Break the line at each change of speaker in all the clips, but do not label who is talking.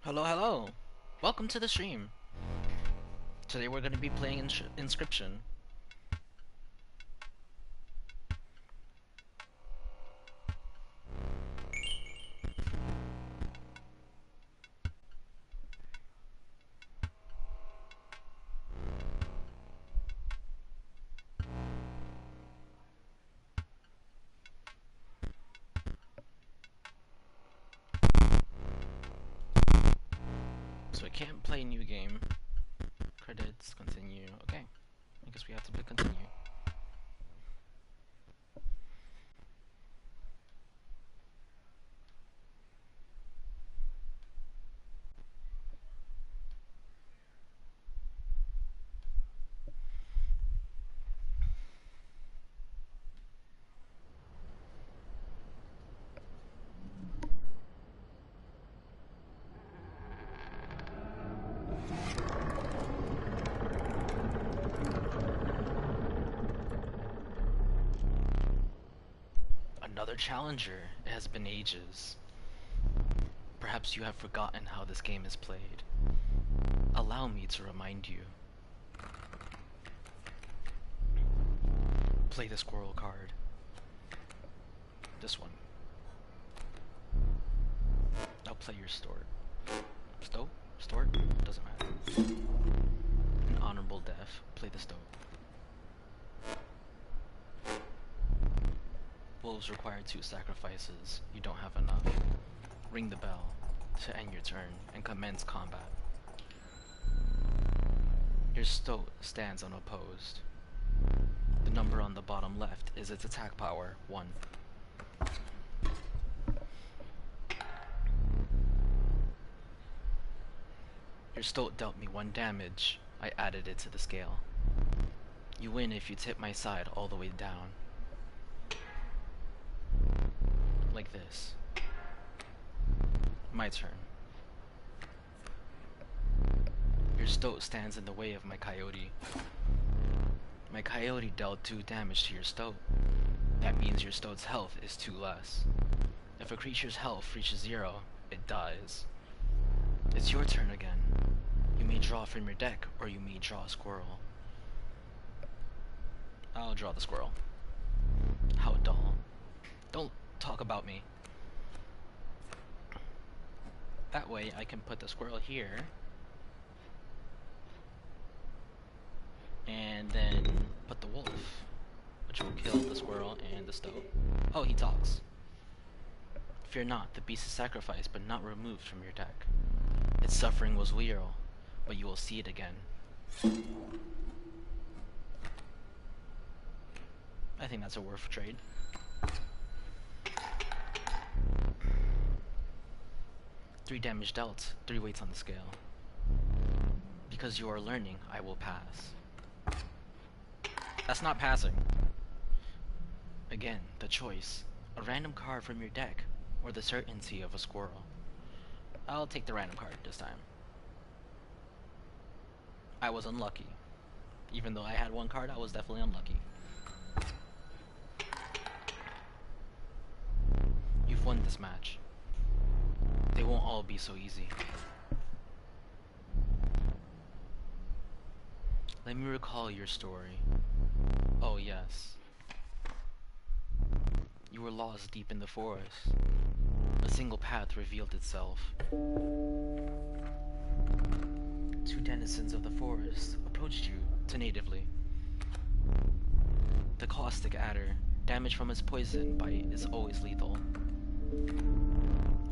Hello, hello! Welcome to the stream. Today we're going to be playing Inscription. So I can't play new game. Credits, continue. Okay, I guess we have to click continue. Another challenger. It has been ages. Perhaps you have forgotten how this game is played. Allow me to remind you. Play the squirrel card. This one. Now play your Stort. Stort? Doesn't matter. An honorable death. Play the Stoat. Wolves require 2 sacrifices. You don't have enough. Ring the bell to end your turn and commence combat. Your Stoat stands unopposed. The number on the bottom left is its attack power, 1. Your Stoat dealt me 1 damage. I added it to the scale. You win if you tip my side all the way down. Like this. My turn. Your Stoat stands in the way of my Coyote. My Coyote dealt 2 damage to your Stoat. That means your Stoat's health is 2 less. If a creature's health reaches 0, it dies. It's your turn again. You may draw from your deck, or you may draw a squirrel. I'll draw the squirrel. How dull. Don't talk about me. That way I can put the squirrel here. And then put the wolf, which will kill the squirrel and the Stoat. Oh, he talks. Fear not, the beast is sacrificed but not removed from your deck. Its suffering was real, but you will see it again. I think that's a worth trade. Three damage dealt, 3 weights on the scale. Because you are learning, I will pass. That's not passing. Again, the choice. A random card from your deck, or the certainty of a squirrel. I'll take the random card this time. I was unlucky. Even though I had 1 card, I was definitely unlucky. You've won this match. They won't all be so easy. Let me recall your story. Oh yes. You were lost deep in the forest. A single path revealed itself. 2 denizens of the forest approached you tentatively. The caustic adder, damage from its poison bite is always lethal.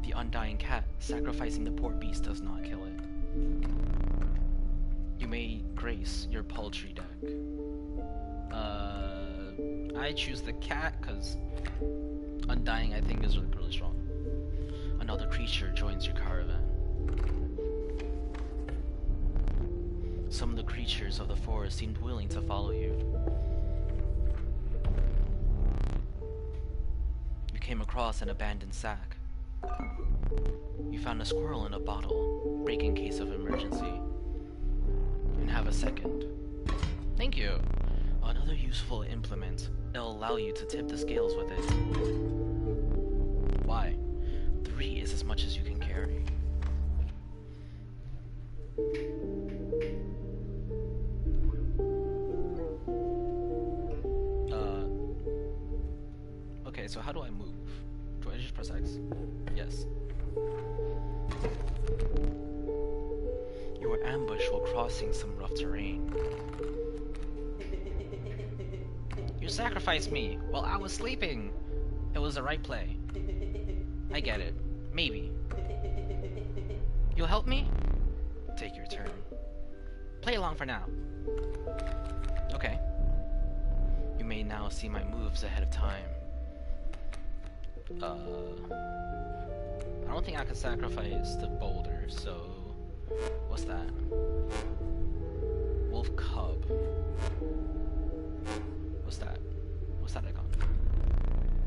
The undying cat, sacrificing the poor beast does not kill it. You may grace your paltry deck. I choose the cat because undying I think is really strong. Another creature joins your caravan. Some of the creatures of the forest seemed willing to follow you. You came across an abandoned sack. You found a squirrel in a bottle, break in case of emergency. And have a second. Thank you! Another useful implement. It'll allow you to tip the scales with it. Why? 3 is as much as you can carry. Okay, so how do I move? Do I just press X? Yes. You were ambushed while crossing some rough terrain. You sacrificed me while I was sleeping. It was the right play. I get it. Maybe. You'll help me? Take your turn. Play along for now. Okay. You may now see my moves ahead of time. I don't think I can sacrifice the boulder, so... What's that? Wolf Cub. What's that? What's that icon?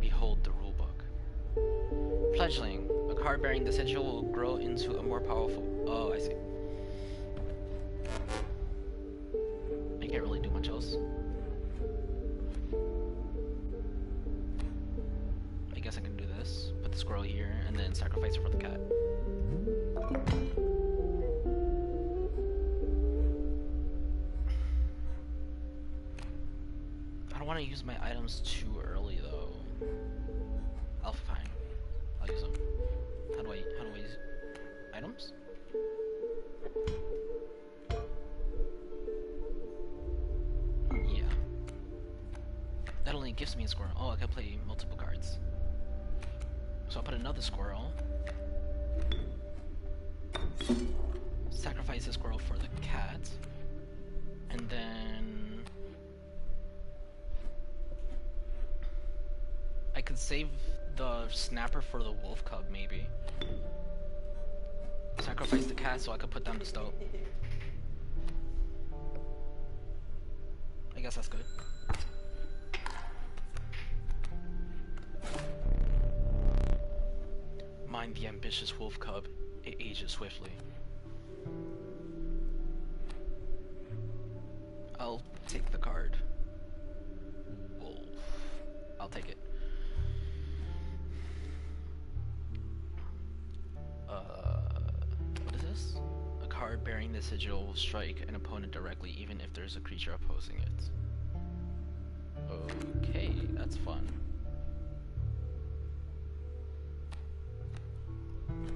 Behold the rulebook. Fledgling. A card bearing the sigil will grow into a more powerful... Oh, I see. I can't really do much else. I guess I can do this. Put the squirrel here, and then sacrifice it for the cat. I don't want to use my items too early, though. Fine. I'll use them. How do I use items? Yeah. That only gives me a squirrel. Oh, I can play multiple cards. So I'll put another squirrel. Sacrifice the squirrel for the cat. And then... I could save the snapper for the wolf cub, maybe. Sacrifice the cat so I could put down the stoat. I guess that's good. Mind the ambitious wolf cub, it ages swiftly. I'll take the card. Wolf. I'll take it. What is this? A card bearing the sigil will strike an opponent directly even if there's a creature opposing it. Okay, that's fun.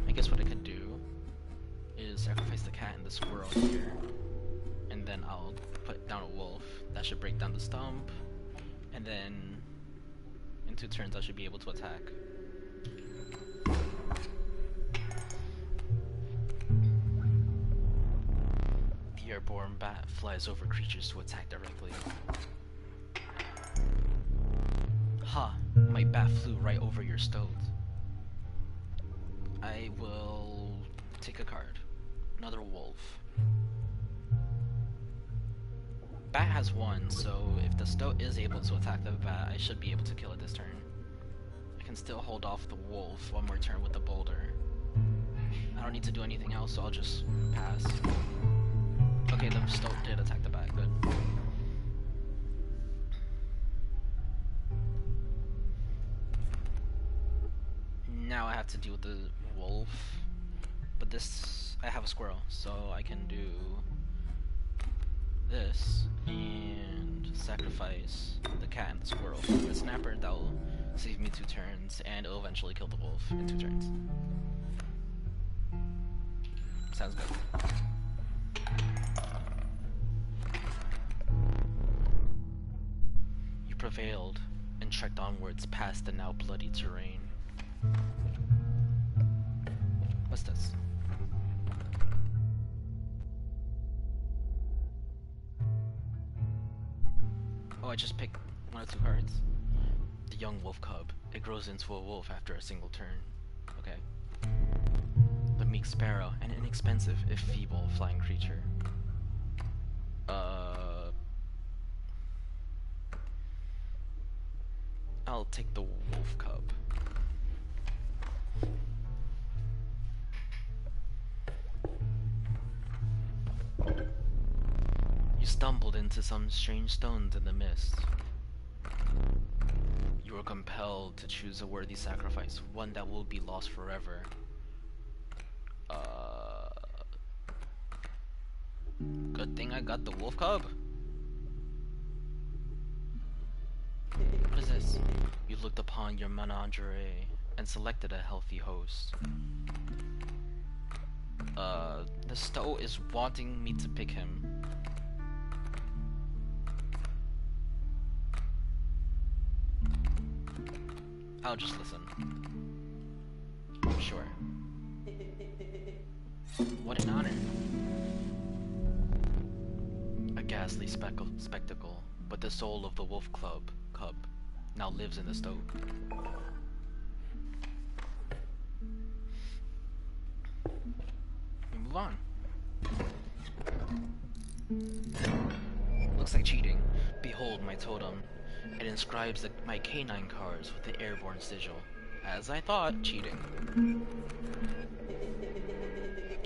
I guess what I could do is sacrifice the cat and the squirrel here, and then I'll put down a wolf. That should break down the stump, and then in 2 turns I should be able to attack. The airborne bat flies over creatures to attack directly. Ha! My bat flew right over your stoat. I will take a card. Another wolf. Bat has 1, so if the stoat is able to attack the bat, I should be able to kill it this turn. I can still hold off the wolf 1 more turn with the boulder. I don't need to do anything else, so I'll just pass. Okay, the stoat did attack the bat, good. Now I have to deal with the wolf, but this, I have a squirrel, so I can do this and sacrifice the cat and the squirrel. The snapper, that will save me 2 turns, and it will eventually kill the wolf in 2 turns. Sounds good. You prevailed and trekked onwards past the now bloody terrain. What's this? Oh, I just picked 1 or 2 cards. The young wolf cub. It grows into a wolf after a single turn. Okay. The meek sparrow, an inexpensive, if feeble, flying creature. I'll take the wolf cub. You stumbled into some strange stones in the mist. You were compelled to choose a worthy sacrifice, one that will be lost forever. I got the wolf cub. What is this? You looked upon your menagerie and selected a healthy host. The Stow is wanting me to pick him. I'll just listen. Sure. What an honor. A ghastly spectacle, but the soul of the wolf cub now lives in the Stow. We move on. Looks like cheating. Behold my totem. It inscribes my canine cards with the airborne sigil. As I thought, cheating.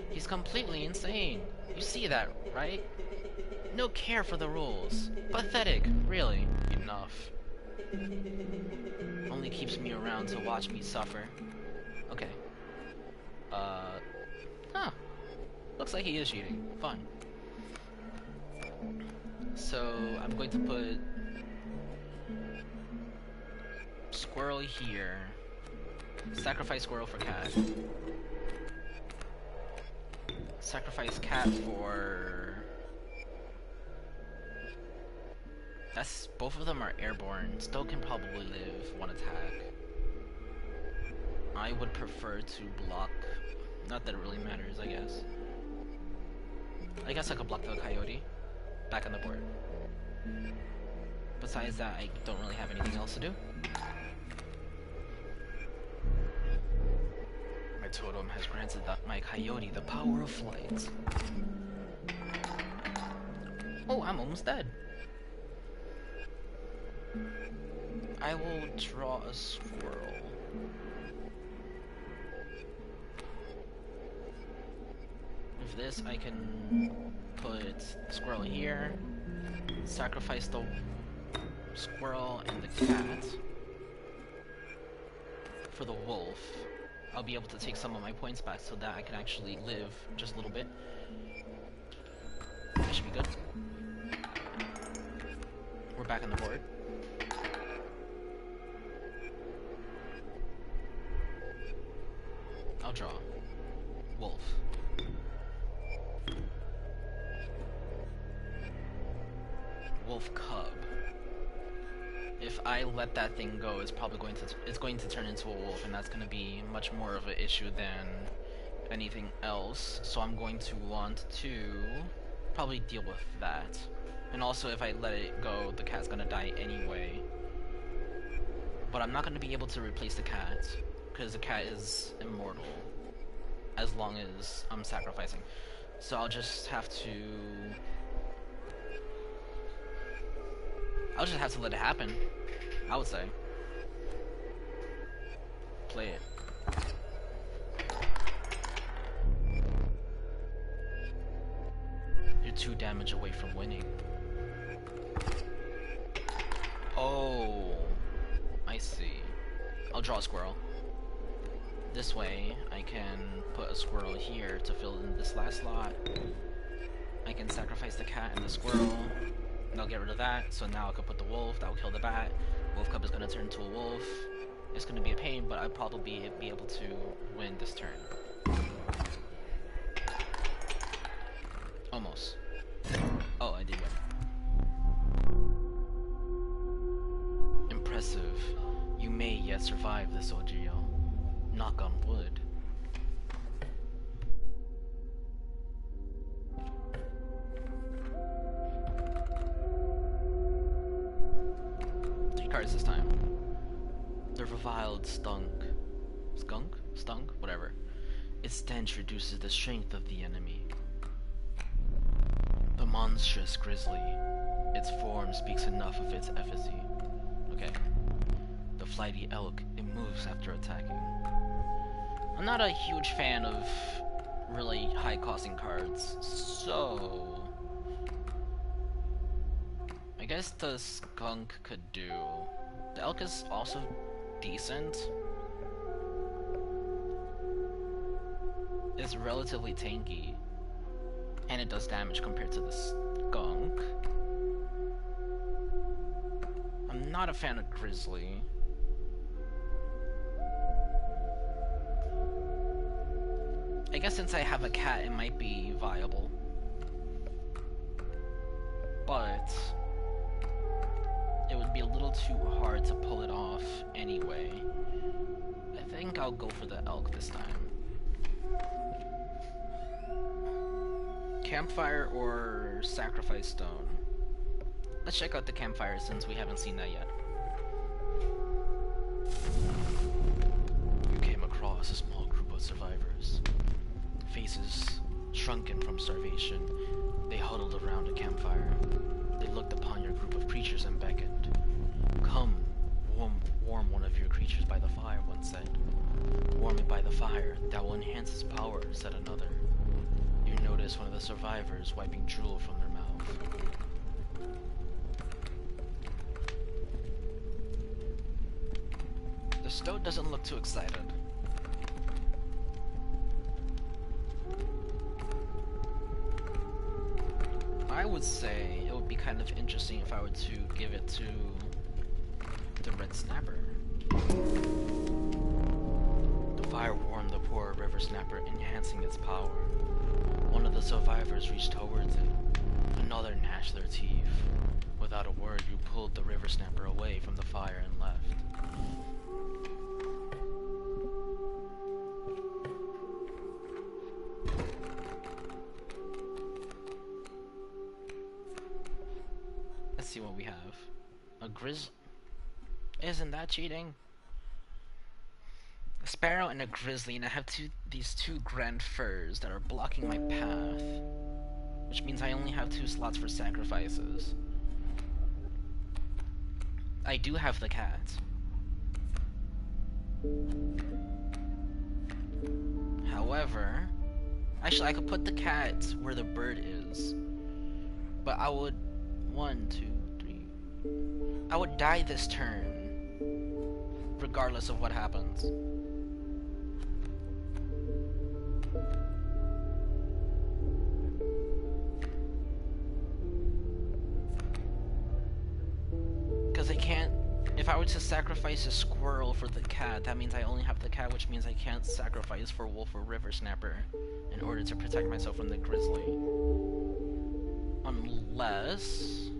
He's completely insane. You see that, right? No care for the rules. Pathetic, really. Enough. Only keeps me around to watch me suffer. Okay. Huh. Looks like he is cheating. Fun. So, I'm going to put squirrel here. Sacrifice squirrel for cat. Sacrifice cat for... That's... both of them are airborne. Stow can probably live one attack. I would prefer to block... Not that it really matters, I guess. I guess I could block the coyote. Back on the board. Besides that, I don't really have anything else to do. My totem has granted my coyote the power of flight. Oh, I'm almost dead. I will draw a squirrel. With this, I can put squirrel here, sacrifice the squirrel and the cat. For the wolf, I'll be able to take some of my points back so that I can actually live just a little bit. That should be good. We're back on the board. I'll draw. Wolf. Wolf cub. If I let that thing go, it's probably going to turn into a wolf, and that's going to be much more of an issue than anything else. So I'm going to want to probably deal with that. And also, if I let it go, the cat's going to die anyway. But I'm not going to be able to replace the cat, because the cat is immortal as long as I'm sacrificing. So I'll just have to let it happen, I would say. Play it. You're 2 damage away from winning. Oh, I see. I'll draw a squirrel. This way, I can put a squirrel here to fill in this last slot. I can sacrifice the cat and the squirrel. And I'll get rid of that, so now I can put the wolf, that will kill the bat. Wolf cub is going to turn into a wolf. It's going to be a pain, but I'll probably be able to win this turn. Almost. Oh, I did win. Impressive. You may yet survive this ordeal. Knock on wood. Cards this time. The reviled stunk. Whatever. Its stench reduces the strength of the enemy. The monstrous grizzly. Its form speaks enough of its efficacy. Okay. The flighty elk. It moves after attacking. I'm not a huge fan of really high costing cards, so I guess the skunk could do. The elk is also decent. It's relatively tanky, and it does damage compared to this skunk. I'm not a fan of grizzly. I guess since I have a cat, it might be viable. But it would be a little too hard to pull it off anyway. I think I'll go for the elk this time. Campfire or sacrifice stone? Let's check out the campfire since we haven't seen that yet. You came across a small group of survivors. Faces shrunken from starvation, they huddled around a campfire. They looked upon your group of creatures and beckoned. Come, warm one of your creatures by the fire, one said. Warm it by the fire, that will enhance its power, said another. You notice one of the survivors wiping drool from their mouth. The stoat doesn't look too excited. I would say it would be kind of interesting if I were to give it to the red snapper. The fire warmed the poor river snapper, enhancing its power. One of the survivors reached towards it. Another gnashed their teeth. Without a word, you pulled the river snapper away from the fire and left. Let's see what we have. A Isn't that cheating? A sparrow and a grizzly, and I have these two grand furs that are blocking my path, which means I only have 2 slots for sacrifices. I do have the cat. However, actually I could put the cat where the bird is, but I would 1, 2, 3. I would die this turn, regardless of what happens. Because I can't. If I were to sacrifice a squirrel for the cat, that means I only have the cat, which means I can't sacrifice for wolf or river snapper in order to protect myself from the grizzly. Unless,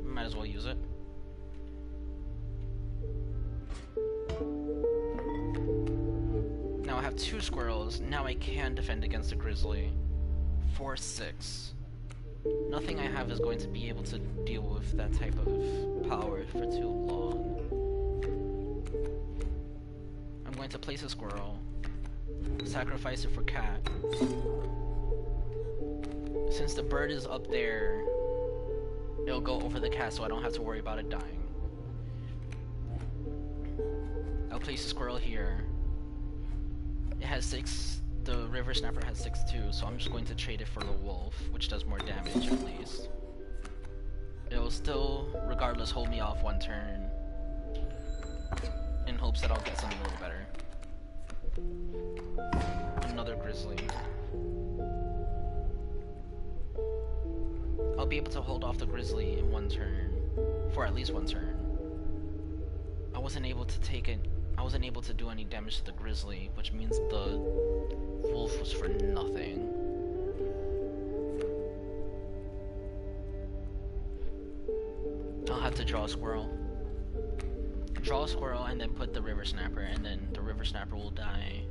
might as well use it. Now I have 2 squirrels. Now I can defend against the grizzly. 4, 6. Nothing I have is going to be able to deal with that type of power for too long. I'm going to place a squirrel. Sacrifice it for cat. Since the bird is up there, it'll go over the cat so I don't have to worry about it dying. I'll place a squirrel here. It has 6, the river snapper has 6 too, so I'm just going to trade it for the wolf, which does more damage at least. It will still, regardless, hold me off 1 turn, in hopes that I'll get something a little better. Another grizzly. I'll be able to hold off the grizzly in 1 turn, for at least 1 turn. I wasn't able to take it. I wasn't able to do any damage to the grizzly, which means the wolf was for nothing. I'll have to draw a squirrel. Draw a squirrel and then put the river snapper, and then the river snapper will die.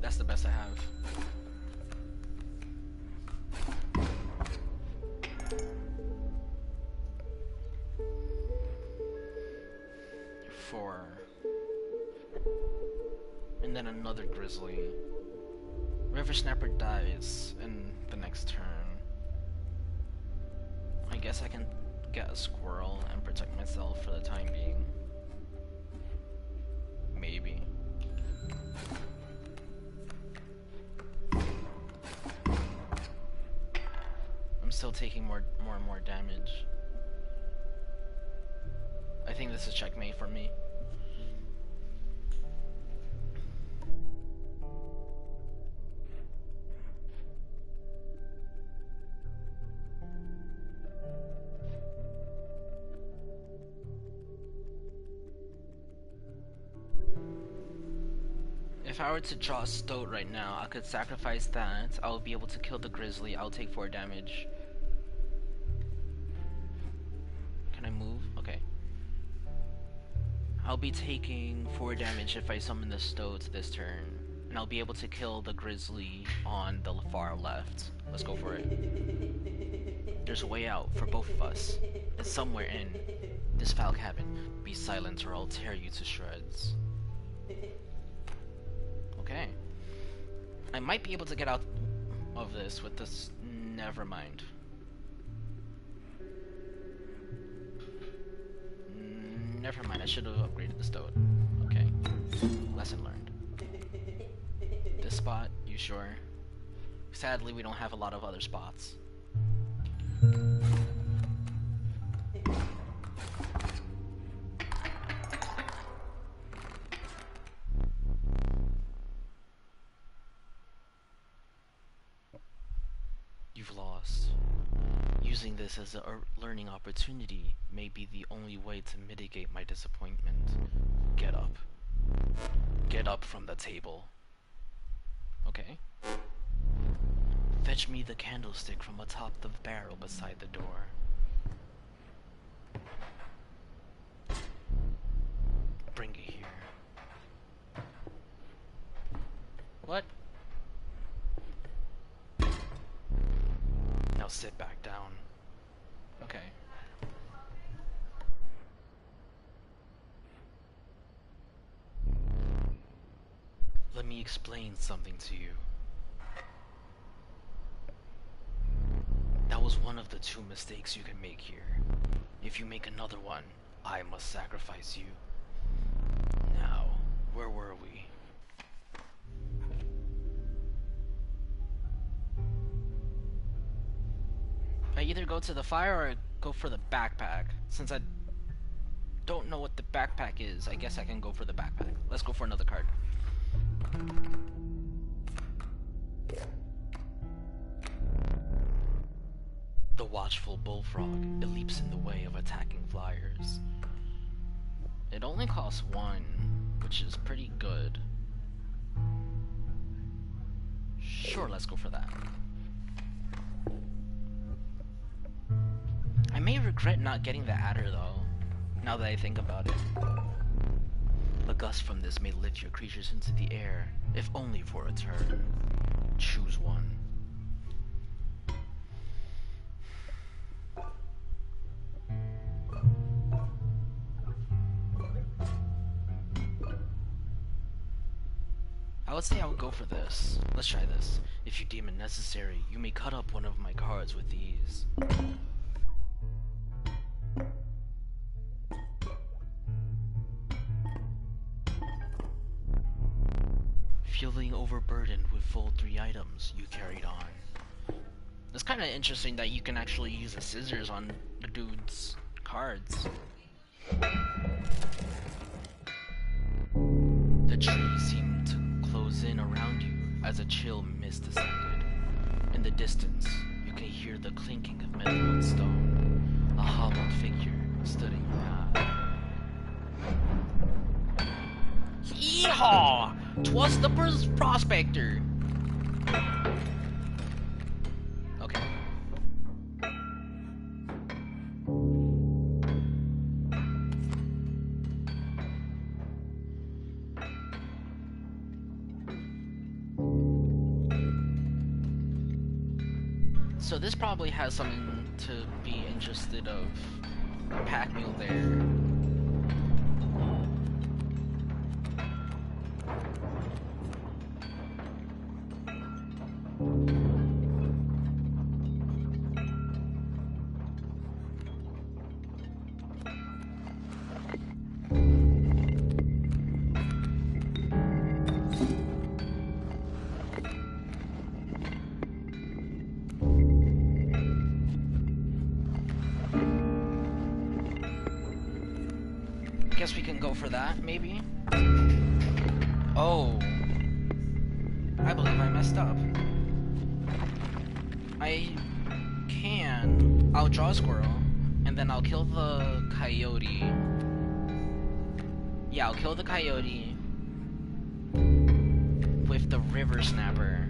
That's the best I have. And then another grizzly. River snapper dies in the next turn. I guess I can get a squirrel and protect myself for the time being. Maybe. I'm still taking more and more damage. I think this is checkmate for me. I were to draw a stoat right now, I could sacrifice that. I'll be able to kill the grizzly. I'll take 4 damage. Can I move? Okay. I'll be taking 4 damage if I summon the stoat this turn. And I'll be able to kill the grizzly on the far left. Let's go for it. There's a way out for both of us. It's somewhere in this foul cabin. Be silent or I'll tear you to shreds. Okay. I might be able to get out of this with this. Never mind. Never mind, I should have upgraded the stoat. Okay. Lesson learned. This spot, you sure? Sadly, we don't have a lot of other spots. You've lost. Using this as a learning opportunity may be the only way to mitigate my disappointment. Get up. Get up from the table. Okay. Fetch me the candlestick from atop the barrel beside the door. Bring it here. What? Now sit back down. Okay. Let me explain something to you. That was one of the 2 mistakes you can make here. If you make another one, I must sacrifice you. Now, where were we? I either go to the fire or go for the backpack. Since I don't know what the backpack is, I guess I can go for the backpack. Let's go for another card. The watchful bullfrog. It leaps in the way of attacking flyers. It only costs 1, which is pretty good. Sure, let's go for that. I may regret not getting the adder though, now that I think about it. A gust from this may lift your creatures into the air, if only for a turn. Choose one. I would say I would go for this. Let's try this. If you deem it necessary, you may cut up one of my cards with these. Feeling overburdened with full 3 items, you carried on. It's kind of interesting that you can actually use the scissors on the dude's cards. The trees seemed to close in around you as a chill mist descended. In the distance, you can hear the clinking of metal and stone. A hobbled figure stood in your path. Yeehaw! 'Twas the prospector! Okay. So this probably has something to be interested of. Pack mule there. Guess we can go for that, maybe? Oh. I believe I messed up. I'll draw a squirrel, and then I'll kill the coyote. Yeah, I'll kill the coyote. with the river snapper.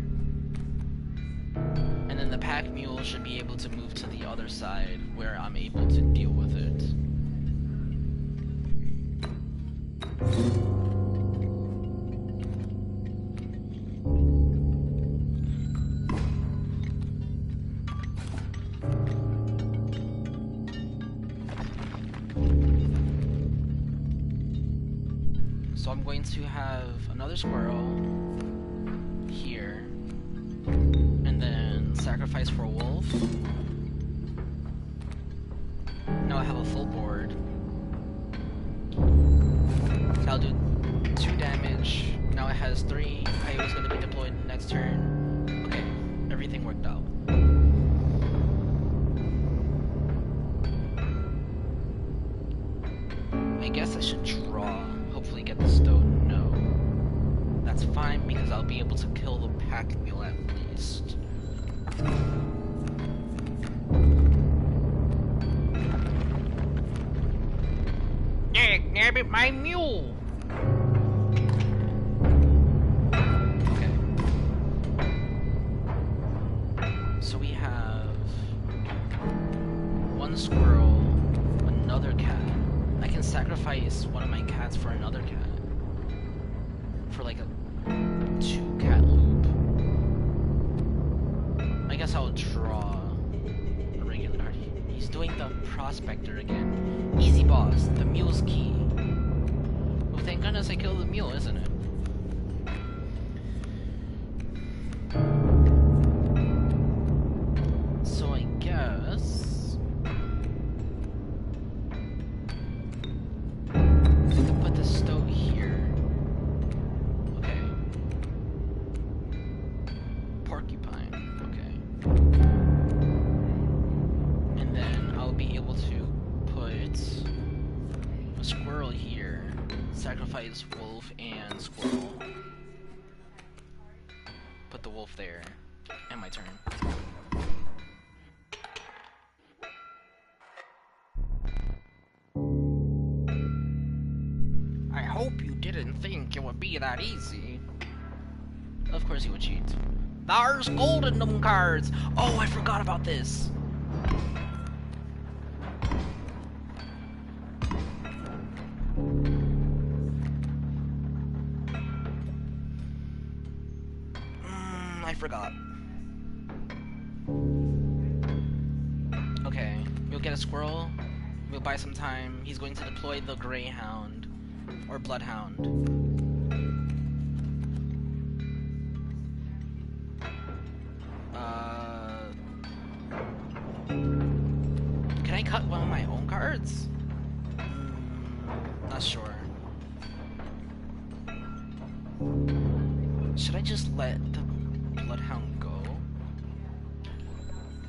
And then the pack mule should be able to move to the other side where I'm able to deal with it. So I'm going to have another squirrel here, and then sacrifice for a wolf. Now I have a full board. I'll do 2 damage. Now it has 3. Coyote's gonna be deployed next turn. Okay, everything worked out. I guess I should draw. Hopefully get the stoat. No. That's fine because I'll be able to kill the pack mule at least. Nab it, my mule! Okay. So we have 1 squirrel, another cat. I can sacrifice one of my cats for another cat. For like a 2 cat loop. I guess I'll draw a regular card. He's doing the prospector again. Easy boss, the mule's key. Well, thank goodness I killed the mule, isn't it? So I guess I can put the stoat here. Okay. Porcupine. Okay. And then I'll be able to put a squirrel here. Sacrifice wolf and squirrel. Put the wolf there. And my turn. I hope you didn't think it would be that easy. Of course he would cheat. There's gold in them cards! Oh, I forgot about this! I forgot. Okay, we'll get a squirrel. We'll buy some time. He's going to deploy the greyhound. Or bloodhound. Can I cut one of my own cards? Not sure. Should I just let the bloodhound go?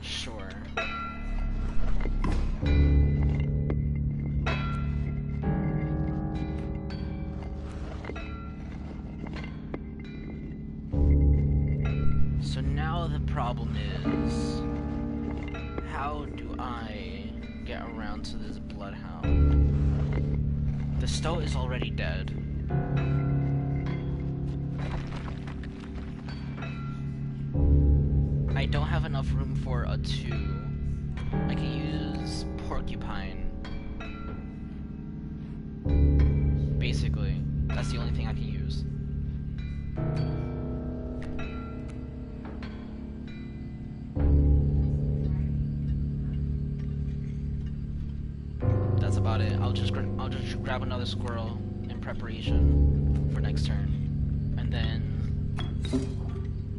Sure. So now the problem is, how do I get around to this bloodhound? The stoat is already dead. I don't have enough room for a 2. I can use porcupine. Basically, that's the only thing I can use. That's about it. I'll just grab another squirrel in preparation for next turn, and then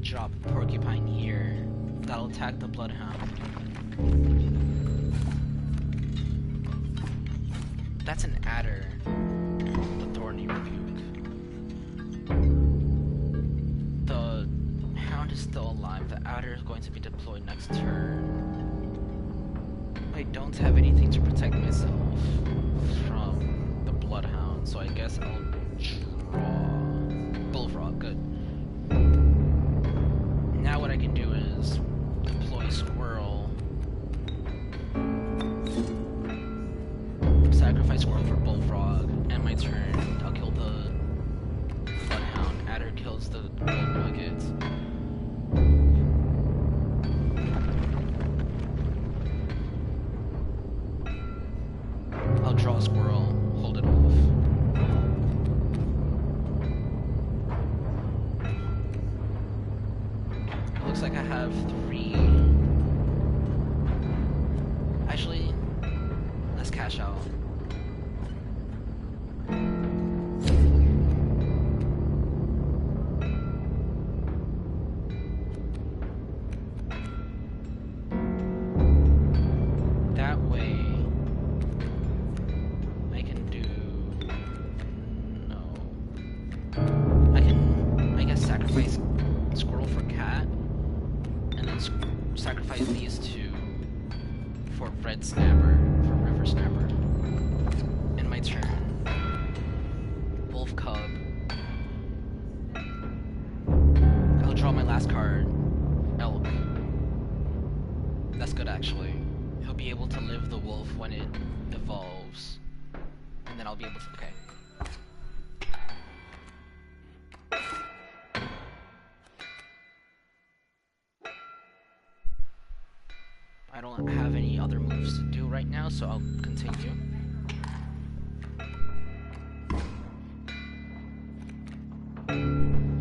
drop porcupine here. That'll attack the bloodhound. That's an adder. The thorny rebuke. The hound is still alive. The adder is going to be deployed next turn. I don't have anything to protect myself from the bloodhound, so I guess I'll draw bullfrog. Good. Now what I can do is deploy squirrel, sacrifice squirrel for bullfrog, and my turn I'll kill the bloodhound. Adder kills the bullfrog. draw a squirrel, hold it wolf. It looks like I have 3. Actually, let's cash out. That way, I can do... no. I can, I guess, sacrifice squirrel for cat, and then sacrifice these 2 for red snapper, for river snapper. In my turn, wolf cub. I'll draw my last card, elk. That's good actually. He'll be able to live the wolf when it evolves, and then I'll be able to. Okay. I don't have any other moves to do right now, so I'll continue.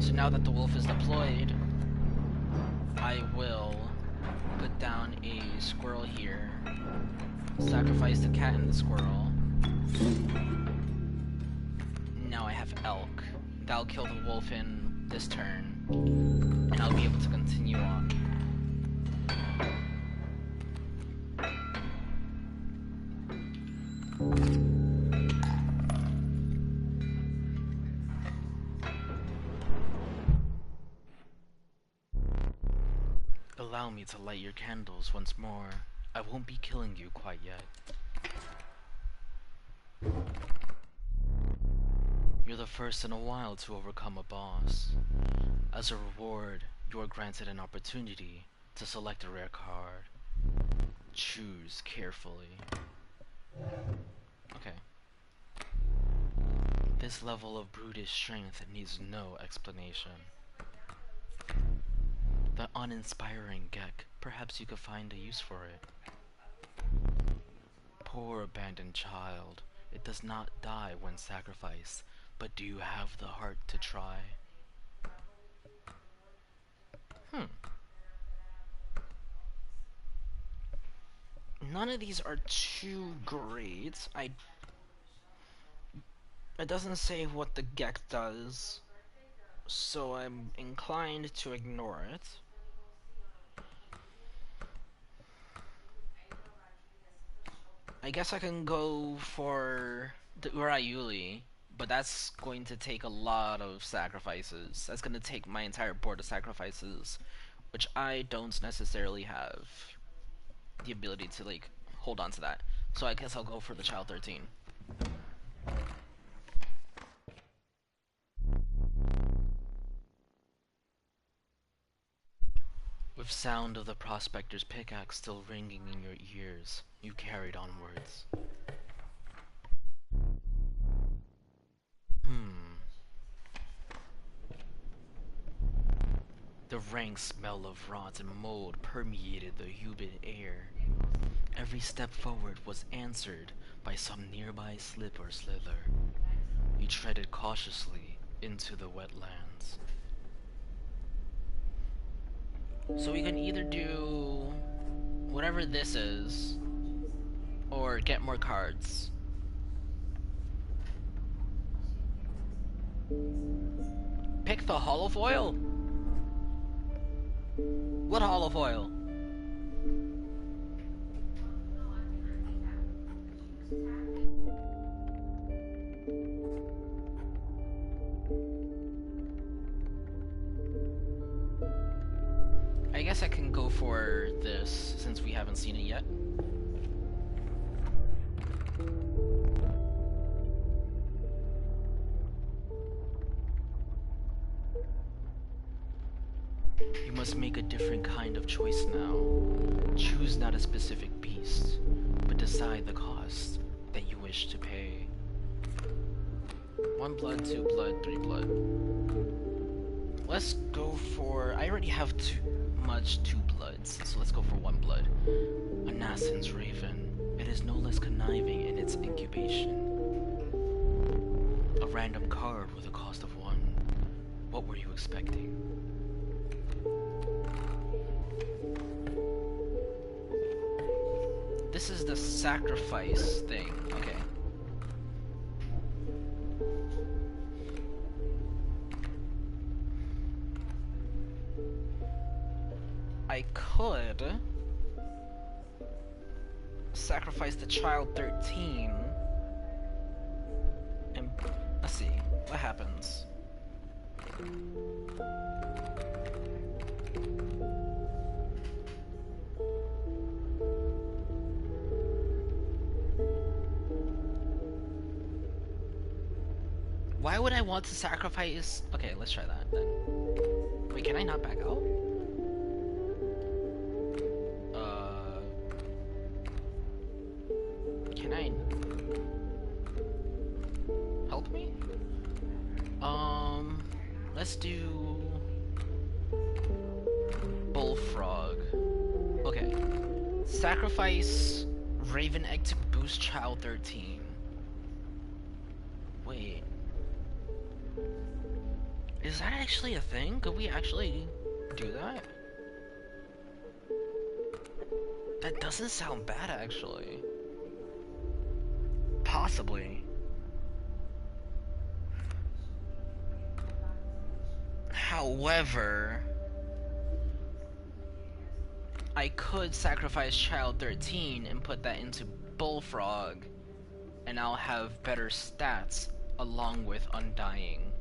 So now that the wolf is deployed, I will put down a squirrel here, sacrifice the cat and the squirrel. Now I have elk. That'll kill the wolf in this turn, and I'll be able to continue on. Allow me to light your candles once more. I won't be killing you quite yet. You're the first in a while to overcome a boss. As a reward, you are granted an opportunity to select a rare card. Choose carefully. Okay. This level of brutish strength needs no explanation. The uninspiring Gek, perhaps you could find a use for it. Poor abandoned child, it does not die when sacrificed, but do you have the heart to try? None of these are too great. It doesn't say what the Gek does, so I'm inclined to ignore it. I guess I can go for the Urayuli, but that's going to take a lot of sacrifices. That's going to take my entire board of sacrifices, which I don't necessarily have the ability to, like, hold on to that. So I guess I'll go for the Child 13. With sound of the prospector's pickaxe still ringing in your ears, you carried onwards. The rank smell of rot and mold permeated the humid air. Every step forward was answered by some nearby slip or slither. You treaded cautiously into the wetlands. So we can either do whatever this is, or get more cards. Pick the holofoil? What holofoil? I guess I can go for this since we haven't seen it yet. You must make a different kind of choice now. Choose not a specific beast, but decide the cost that you wish to pay. 1 blood, 2 blood, 3 blood. Let's go for... I already have too much 2 bloods, so let's go for 1 blood. A Nassen's Raven. It is no less conniving in its incubation. A random card with a cost of 1. What were you expecting? This is the sacrifice thing. Okay. I could sacrifice the child 13 and let's see what happens. Why would I want to sacrifice? Okay, let's try that then. Wait, can I not back out? Can I help me? Let's do Bullfrog. Okay. Sacrifice Raven Egg to boost Child 13. Wait. Is that actually a thing? Could we actually do that? That doesn't sound bad, actually. Possibly. However, I could sacrifice Child 13 and put that into Bullfrog, and I'll have better stats along with Undying.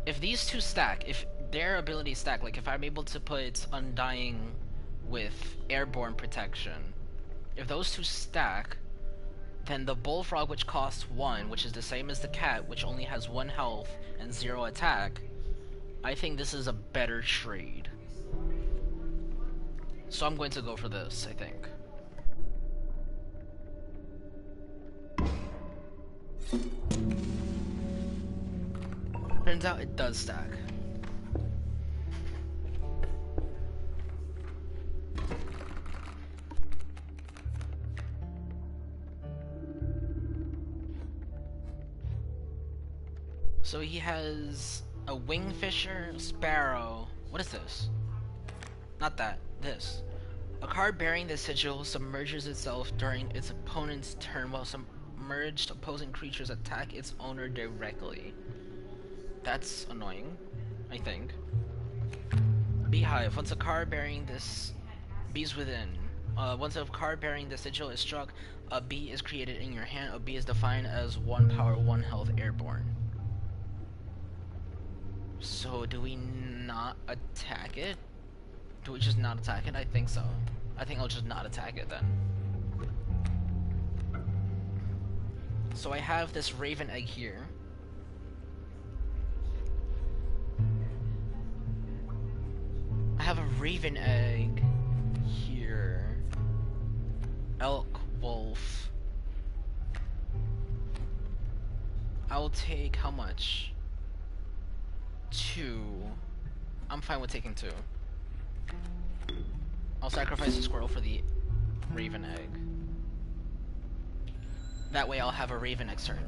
If these two stack, if their abilities stack, like if I'm able to put Undying with Airborne Protection, if those two stack, then the Bullfrog, which costs 1, which is the same as the cat, which only has 1 health and 0 attack, I think this is a better trade. So I'm going to go for this, I think. Turns out it does stack. So he has a Wingfisher, Sparrow. What is this? Not that. This. A card bearing the sigil submerges itself during its opponent's turn while submerged opposing creatures attack its owner directly. That's annoying, I think. Beehive. Once a card bearing this bees within. Once a card bearing the sigil is struck, a bee is created in your hand. A bee is defined as 1 power, 1 health, airborne. So do we not attack it? Do we just not attack it? I think so. I think I'll just not attack it then. So I have this Raven Egg here. I have a Raven Egg here. Elk, Wolf. I'll take how much? 2. I'm fine with taking 2. I'll sacrifice a squirrel for the Raven Egg. That way I'll have a Raven Egg turn.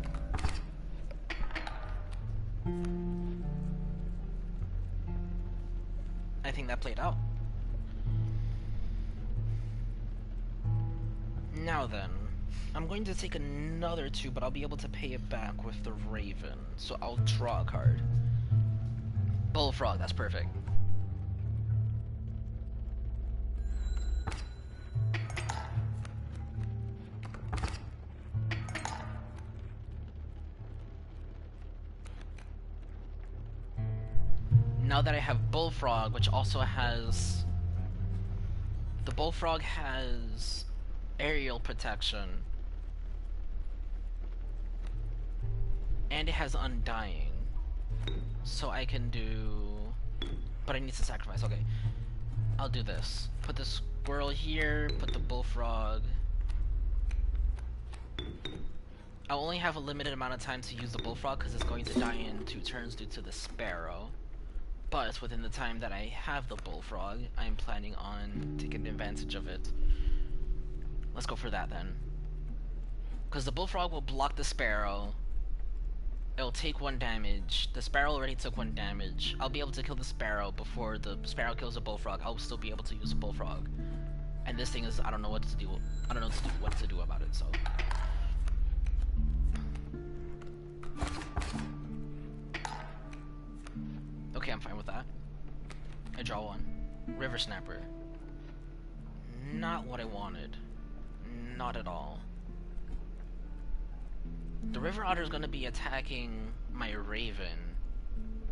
I think that played out. Now then, I'm going to take another 2, but I'll be able to pay it back with the Raven. So I'll draw a card. Bullfrog, that's perfect. Now that I have Bullfrog, which also has... The Bullfrog has aerial protection. And it has Undying. So I can do... But I need to sacrifice, okay. I'll do this. Put the squirrel here, put the Bullfrog. I'll only have a limited amount of time to use the Bullfrog because it's going to die in 2 turns due to the Sparrow. But within the time that I have the Bullfrog, I'm planning on taking advantage of it. Let's go for that then. Because the bullfrog will block the sparrow. It'll take 1 damage. The sparrow already took 1 damage. I'll be able to kill the sparrow before the sparrow kills the bullfrog. I'll still be able to use the bullfrog. And this thing is, I don't know what to do. I don't know what to do about it, so. Okay, I'm fine with that. I draw 1. River Snapper. Not what I wanted. Not at all. The River Otter is going to be attacking my Raven,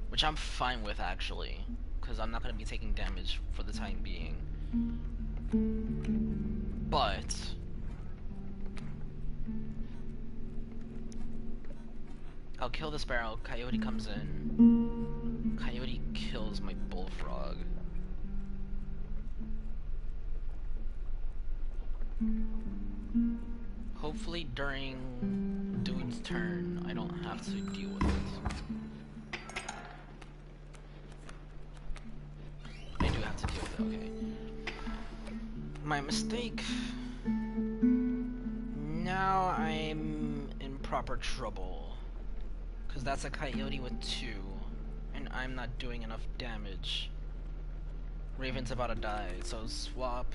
which I'm fine with actually, because I'm not going to be taking damage for the time being. But I'll kill the sparrow. Coyote comes in. Coyote kills my bullfrog. Hopefully during dude's turn I don't have to deal with it. I do have to deal with it, okay. My mistake. Now I'm in proper trouble. Because that's a coyote with 2. And I'm not doing enough damage. Raven's about to die, so swap.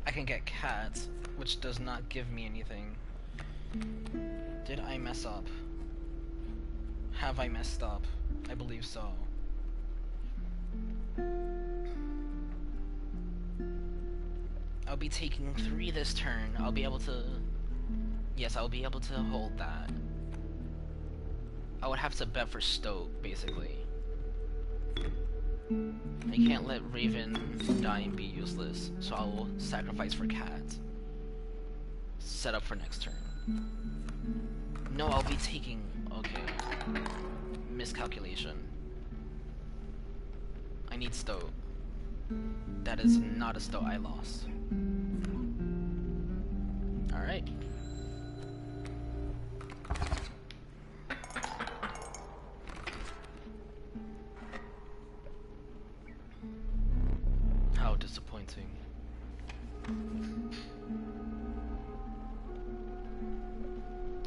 I can get cat, which does not give me anything. Did I mess up? Have I messed up? I believe so. I'll be taking 3 this turn. I'll be able to... Yes, I'll be able to hold that. I would have to bet for Stoke, basically. I can't let Raven die and be useless, so I will sacrifice for cat. Set up for next turn. No, I'll be taking... Okay. Miscalculation. I need Stoke. That is not a Stoke I lost. Alright. How disappointing.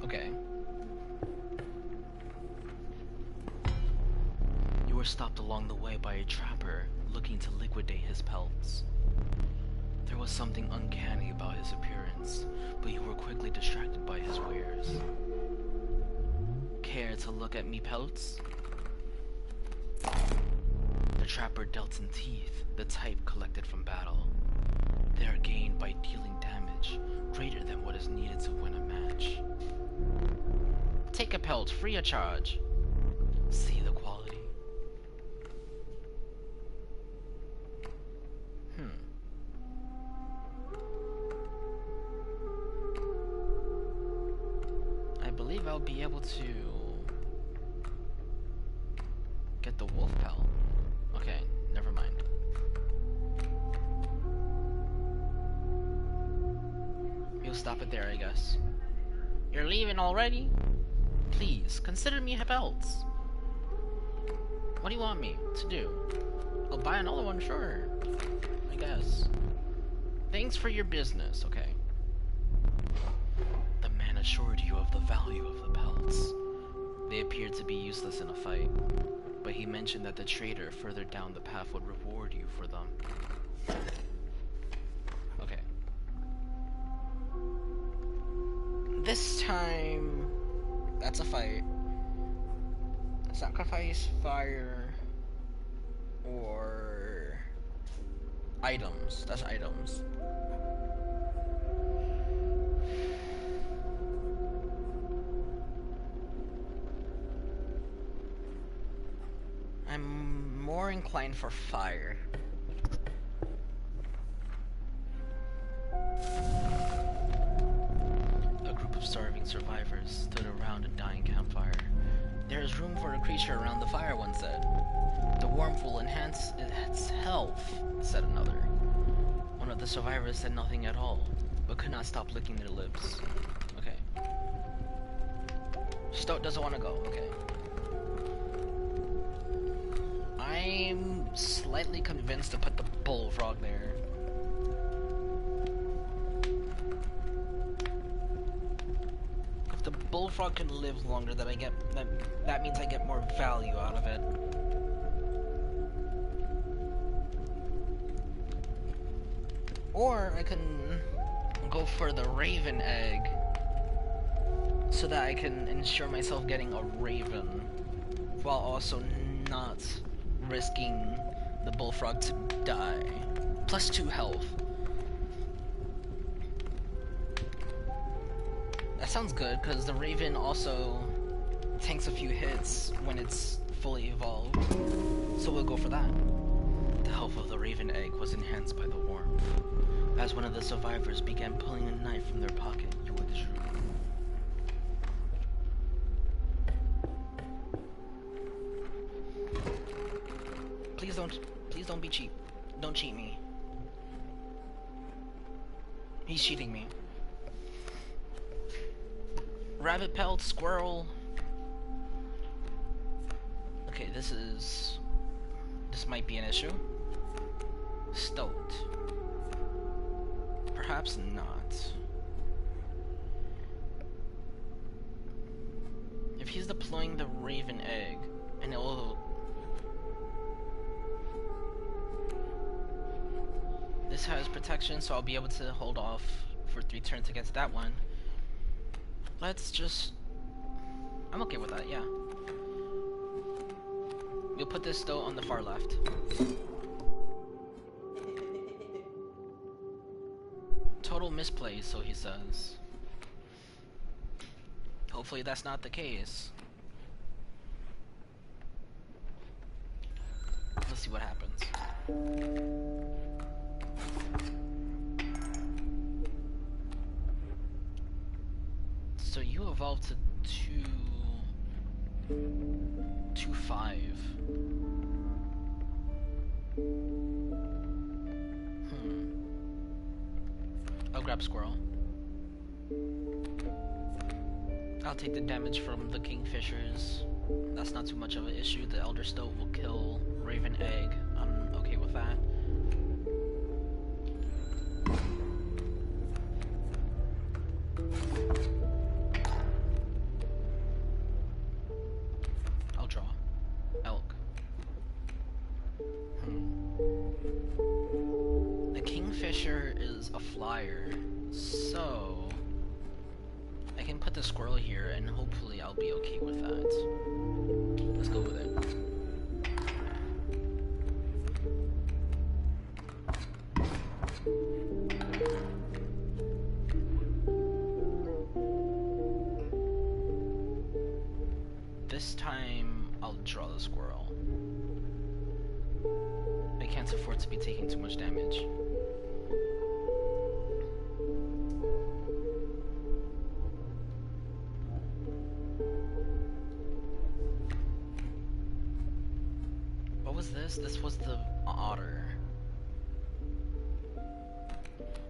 Okay. You were stopped along the way by a trapper looking to liquidate his pelts. There was something uncanny about his appearance, but you were quickly distracted by his wares. Care to look at me pelts? The trapper dealt in teeth, the type collected from battle. They are gained by dealing damage greater than what is needed to win a match. Take a pelt free of charge. See the quality. I believe I'll be able to get the wolf pelt. Okay, never mind. We'll stop it there, I guess. You're leaving already? Please, consider me pelts. What do you want me to do? I'll buy another one, sure. I guess. Thanks for your business, okay. The man assured you of the value of the pelts. They appeared to be useless in a fight, but he mentioned that the trader further down the path would reward you for them. Okay. This time, that's a fight. Sacrifice, fire, or items. That's items. I'm more inclined for fire. A group of starving survivors stood around a dying campfire. There is room for a creature around the fire, one said. The warmth will enhance its health, said another. One of the survivors said nothing at all, but could not stop licking their lips. Okay. Stoat doesn't want to go, okay. I'm slightly convinced to put the bullfrog there. bullfrog can live longer, that means I get more value out of it. Or I can go for the raven egg, so that I can ensure myself getting a raven, while also not risking the bullfrog to die. Plus 2 health. That sounds good, because the raven also tanks a few hits when it's fully evolved. So we'll go for that. The health of the raven egg was enhanced by the warmth. As one of the survivors began pulling a knife from their pocket, you withdrew. Please don't be cheap. Don't cheat me. He's cheating me. Rabbit pelt, squirrel. Okay, this might be an issue. Stoat. Perhaps not. If he's deploying the raven egg, and it will... This has protection, so I'll be able to hold off for 3 turns against that one. Let's just... I'm okay with that, yeah. We'll put this though on the far left. Total misplay, so he says. Hopefully that's not the case. Let's see what happens. So you evolved to 2-5. I'll grab squirrel. I'll take the damage from the kingfishers. That's not too much of an issue. The elder stoat will kill raven egg. I'm okay with that. I'll draw. Elk. The kingfisher is a flyer, so I can put the squirrel here and hopefully I'll be okay with that. Let's go with it. This time I'll draw the squirrel. I can't afford to be taking too much damage. What was this? This was the otter.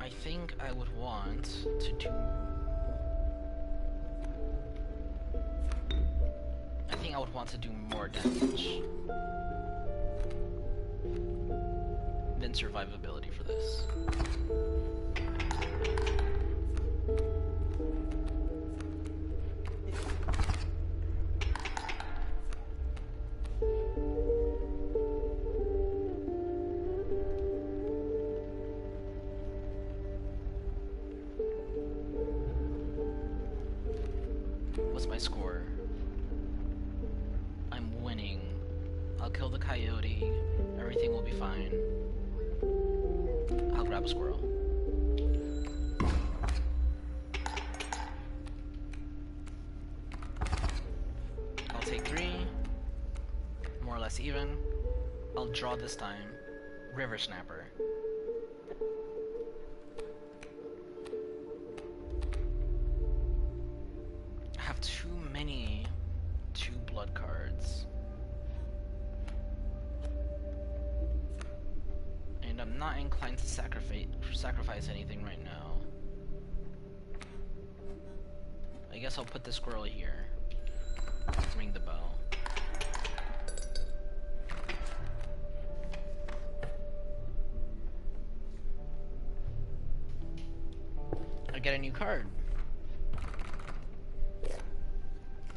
I think I would want to do... I think I would want to do more damage than survivability for this. What's my score? I'm winning. I'll kill the coyote. Everything will be fine. I'll grab a squirrel. I'll take 3. More or less even. I'll draw this time. River snapper. I have too many 2 blood cards. And I'm not inclined to sacrifice anything right now. I guess I'll put the squirrel here. Ring the bell. I get a new card.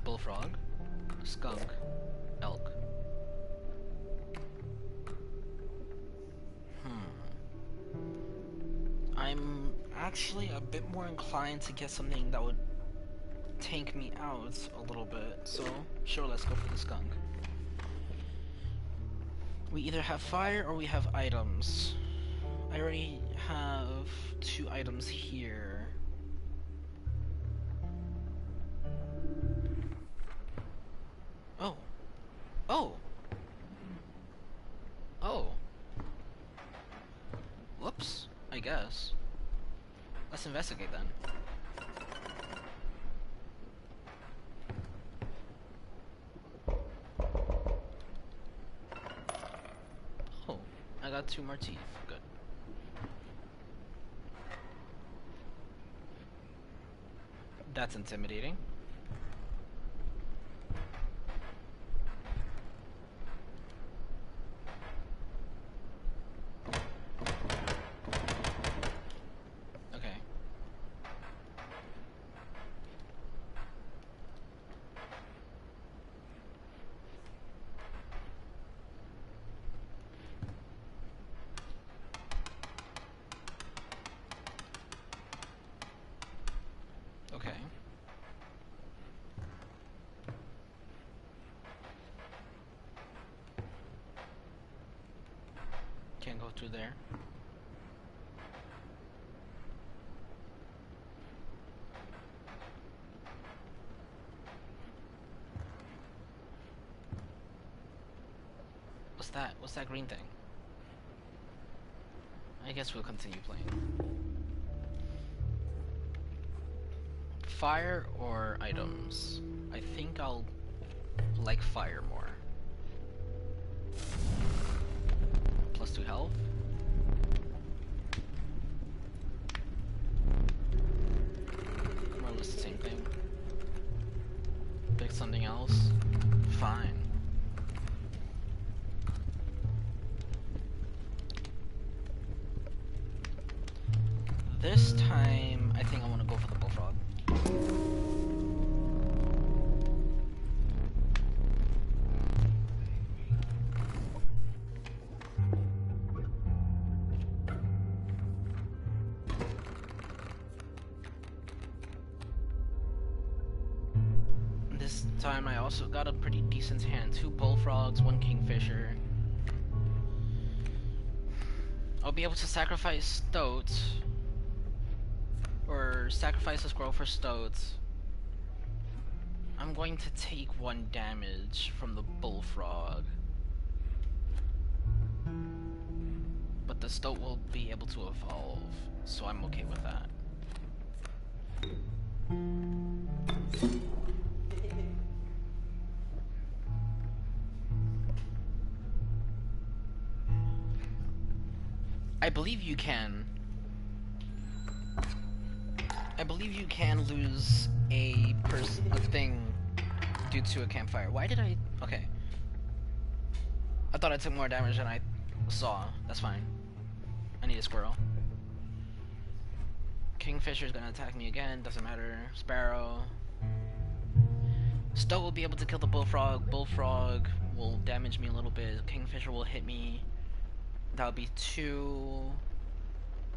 Bullfrog, skunk, elk. I'm actually a bit more inclined to get something that would tank me out a little bit, so sure, let's go for the skunk. We either have fire or we have items. I already have 2 items here. Oh. Oh! Oh. Whoops, I guess. Let's investigate then. Oh, I got 2 more teeth. Good. That's intimidating. Okay. Okay. Can't go through there. What's that? What's that green thing? I guess we'll continue playing. Fire or items? I think I'll like fire more. +2 health. More or less the same thing. Pick something else. Fine. This time, I think I want to go for the bullfrog. This time I also got a pretty decent hand. 2 bullfrogs, 1 kingfisher. I'll be able to sacrifice stoats. Or sacrifice a squirrel for stoats. I'm going to take 1 damage from the bullfrog. But the stoat will be able to evolve, so I'm okay with that. I believe you can lose a thing due to a campfire. Why did I? Okay. I thought I took more damage than I saw. That's fine. I need a squirrel. Kingfisher's gonna attack me again. Doesn't matter. Sparrow. Stoat will be able to kill the bullfrog. Bullfrog will damage me a little bit. Kingfisher will hit me. That would be 2,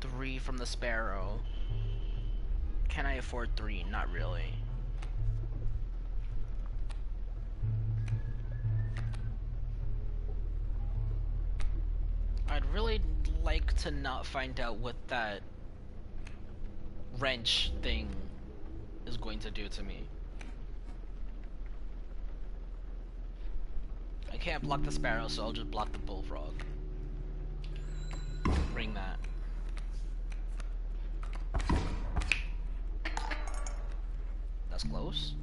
3 from the sparrow. Can I afford 3? Not really. I'd really like to not find out what that wrench thing is going to do to me. I can't block the sparrow, so I'll just block the bullfrog. Bring that. That's close.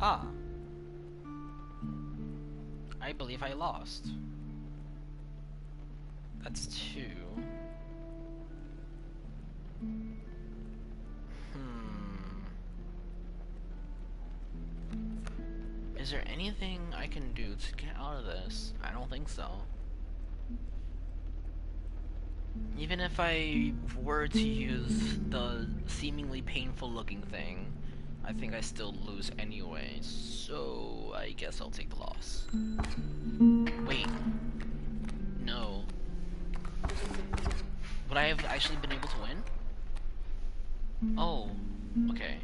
Ah. I believe I lost. That's 2. Is there anything I can do to get out of this? I don't think so. Even if I were to use the seemingly painful looking thing, I think I still lose anyway, so I guess I'll take the loss. Wait. No. Would I have actually been able to win? Oh. Okay.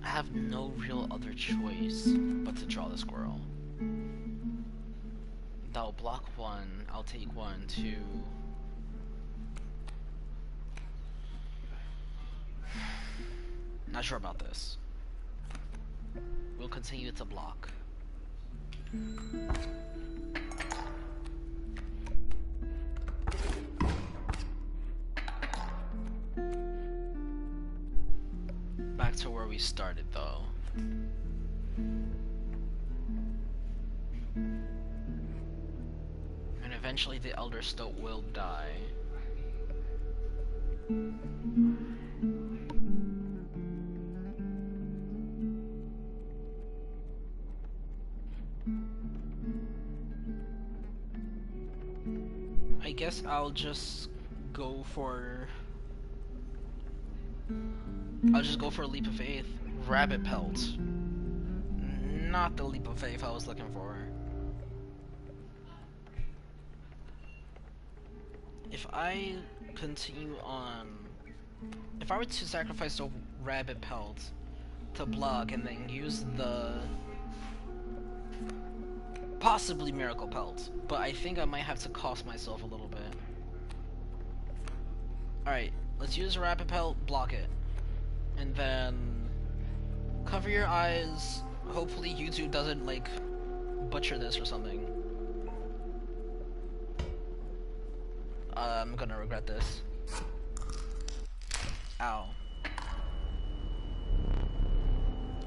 I have no real other choice but to draw the squirrel. That'll block one, I'll take one, two. Not sure about this. We'll continue to block. Back to where we started though. And eventually the Elder Stoat will die. I guess I'll just go for a leap of faith. Rabbit pelt. Not the leap of faith I was looking for. If I continue on, if I were to sacrifice the rabbit pelt to block and then use the possibly miracle pelt, but I think I might have to cost myself a little bit. Alright, let's use rabbit pelt, block it. And then cover your eyes. Hopefully YouTube doesn't like butcher this or something. I'm gonna regret this. Ow.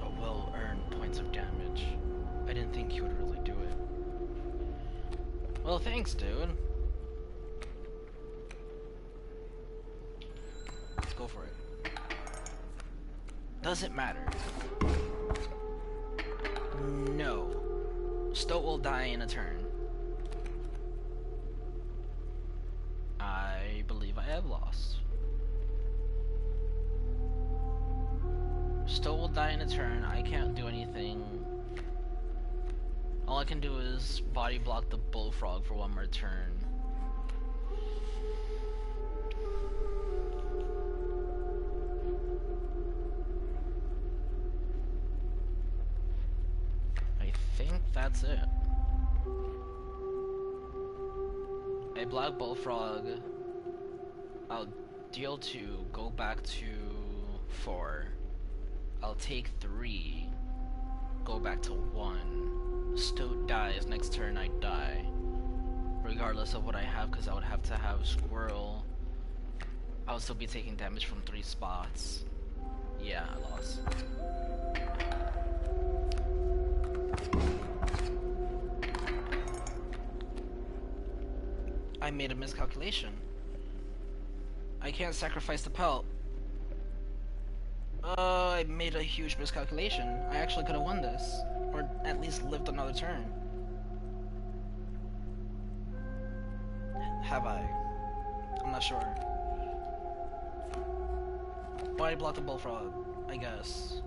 A well-earned points of damage. I didn't think you would really do it. Well, thanks, dude. Let's go for it. Doesn't matter. No. Stoat will die in a turn. I believe I have lost. Stoat will die in a turn. I can't do anything. All I can do is body block the bullfrog for one more turn. I think that's it. I block bullfrog. I'll deal 2, go back to 4. I'll take 3, go back to 1. Stoat dies, next turn I die. Regardless of what I have, because I would have to have squirrel. I would still be taking damage from 3 spots. Yeah, I lost. I made a miscalculation. I can't sacrifice the pelt. I made a huge miscalculation. I actually could have won this. Or at least lived another turn. Have I? I'm not sure. Body block the bullfrog, I guess.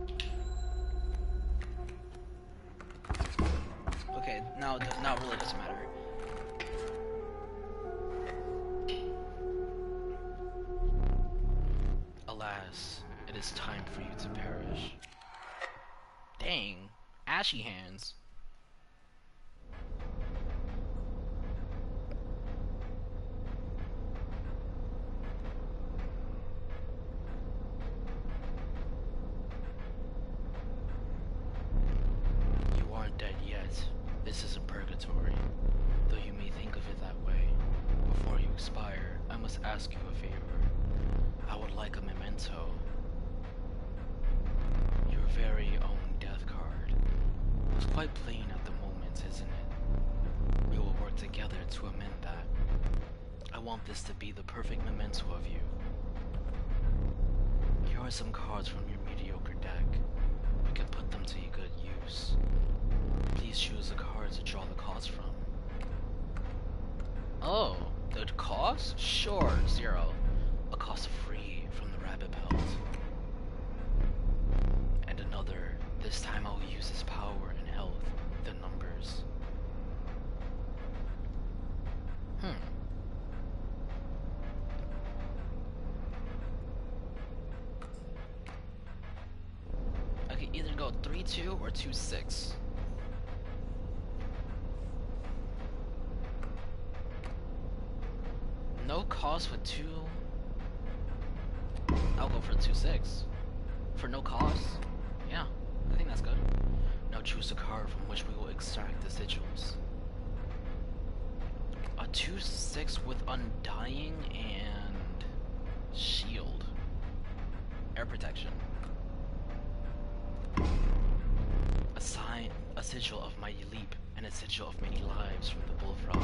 Okay, now it really doesn't matter. Alas, it is time for you to perish. Dang, ashy hands. You aren't dead yet. This isn't purgatory, though you may think of it that way. Before you expire, I must ask you a favor. I would like a memento. Your very own death card. It's quite plain at the moment, isn't it? We will work together to amend that. I want this to be the perfect memento of you. Here are some cards from your mediocre deck. We can put them to good use. Please choose the cards to draw the cost from. Oh, the cost? Sure, 0. A cost free from the rabbit pelt. And another. This time I'll use his power and health, the numbers. I could either go 3-2 or 2-6. No cost with 2. I'll go for 2-6. For no cost? Yeah, I think that's good. Now choose a card from which we will extract the sigils. A 2-6 with Undying and Shield. Air protection. Assign a sigil of Mighty Leap and a sigil of Many Lives from the Bullfrog.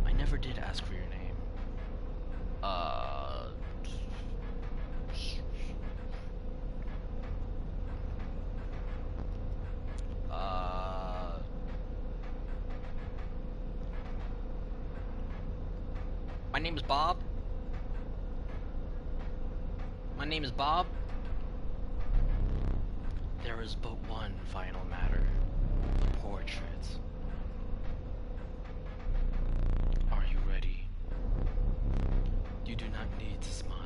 I never did ask for your name. My name is Bob. My name is Bob. There is but one final matter. The portrait. Are you ready? You do not need to smile.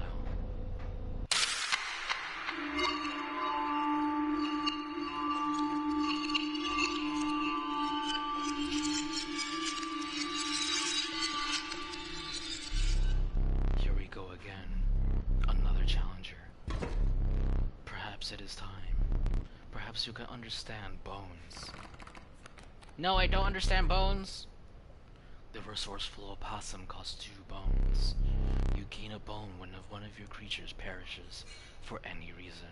Here we go again. Another challenger. Perhaps it is time. Perhaps you can understand bones. No, I don't understand bones. The resourceful opossum costs 2 bones. You gain a bone when one of your creatures perishes for any reason.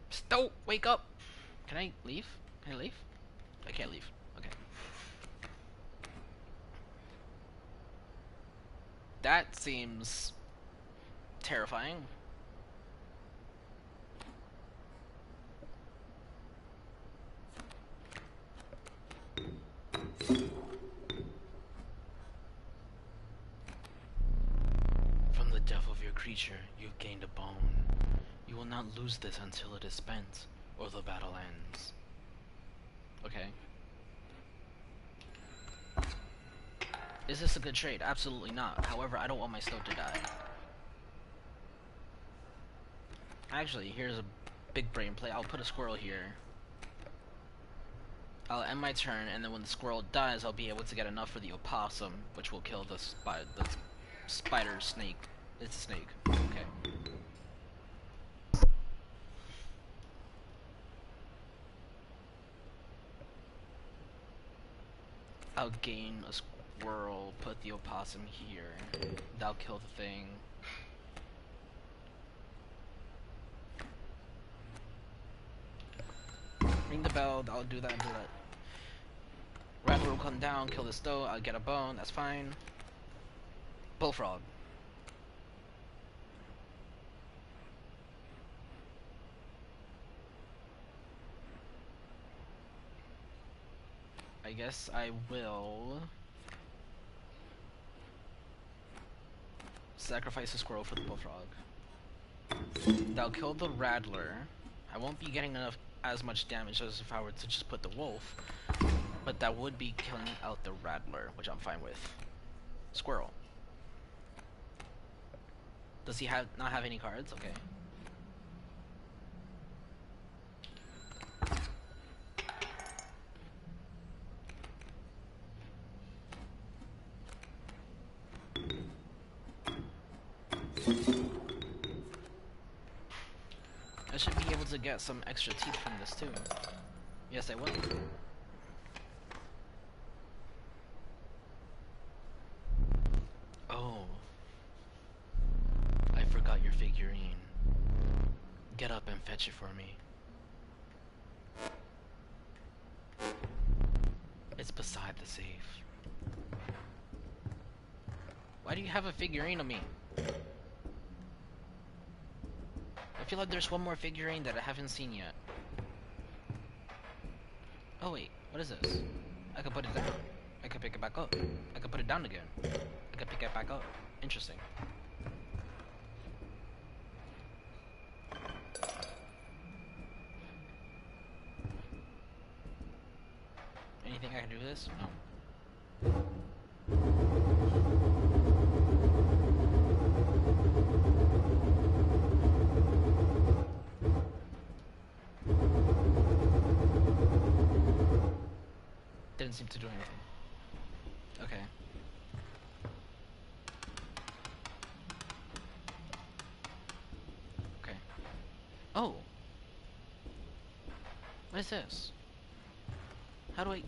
Stoat, wake up! Can I leave? Can I leave? I can't leave. Okay. That seems terrifying. From the death of your creature, you've gained a bone. You will not lose this until it is spent, or the battle ends. Okay. Is this a good trade? Absolutely not. However, I don't want my Stoat to die. Actually, here's a big brain play. I'll put a squirrel here. I'll end my turn, and then when the squirrel dies, I'll be able to get enough for the opossum, which will kill the spider snake. It's a snake. Okay. I'll gain a squirrel, put the opossum here. That'll kill the thing. Ring the bell, I'll do that and do that. Rattler will come down, kill the Stoat, I'll get a bone, that's fine. Bullfrog. I guess I will sacrifice a squirrel for the bullfrog. That'll kill the rattler. I won't be getting as much damage as if I were to just put the wolf, but that would be killing out the rattler, which I'm fine with. Squirrel. Does he not have any cards? Okay. I should be able to get some extra teeth from this too. Yes, I will. Oh. I forgot your figurine. Get up and fetch it for me. It's beside the safe. do you have a figurine of me? I feel like there's one more figurine that I haven't seen yet. Oh wait, what is this? I can put it down. I can pick it back up. I can put it down again. I can pick it back up. Interesting. Anything I can do with this? No. Didn't seem to do anything. Okay. Okay. Oh! What is this? How do I...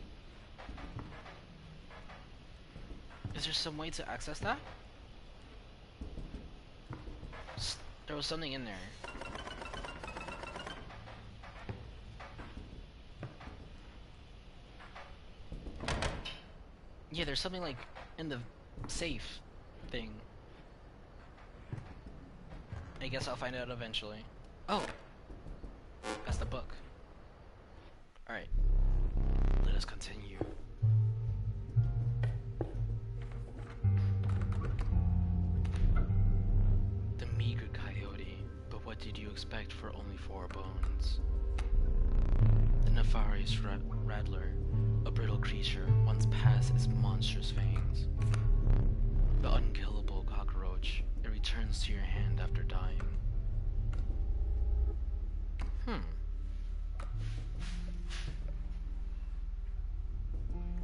Is there some way to access that? There was something in there. Yeah, there's something like in the safe thing. I guess I'll find out eventually. Oh! That's the book. Alright. Let us continue. The meager coyote, but what did you expect for only 4 bones? The nefarious rattler, a brittle creature once past its monstrous fangs. The unkillable cockroach, it returns to your hand after dying.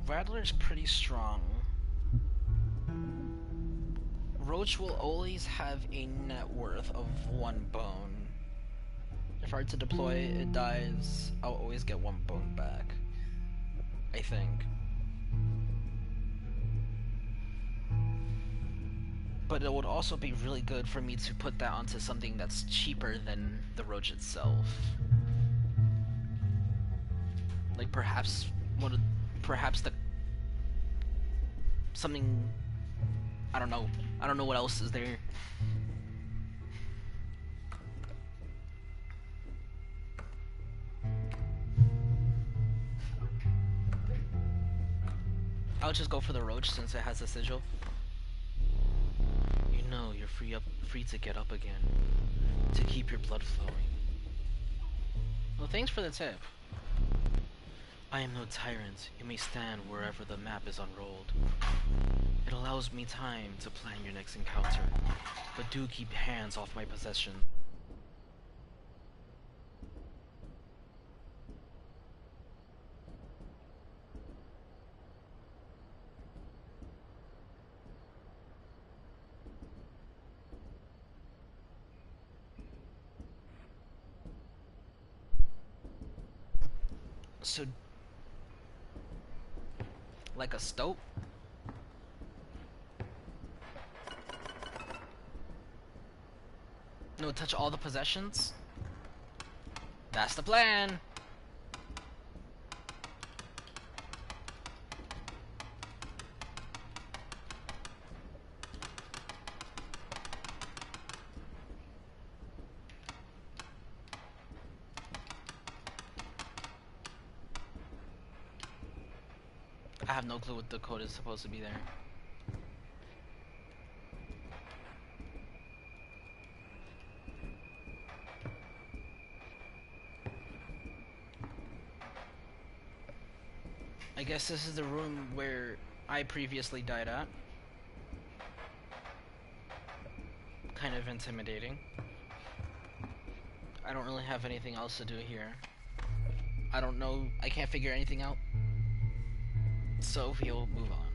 Rattler's pretty strong. Roach will always have a net worth of 1 bone. If I were to deploy it dies, I'll always get 1 bone back. I think. But it would also be really good for me to put that onto something that's cheaper than the roach itself. Like perhaps something, I don't know what else is there. I'll just go for the roach since it has a sigil. You know you're free to get up again, to keep your blood flowing. Well, thanks for the tip. I am no tyrant. You may stand wherever the map is unrolled. It allows me time to plan your next encounter, but do keep hands off my possession. So, like a stope? No, touch all the possessions? That's the plan! I have no clue what the code is supposed to be there. I guess this is the room where I previously died at. Kind of intimidating. I don't really have anything else to do here. I don't know, I can't figure anything out. So we'll move on.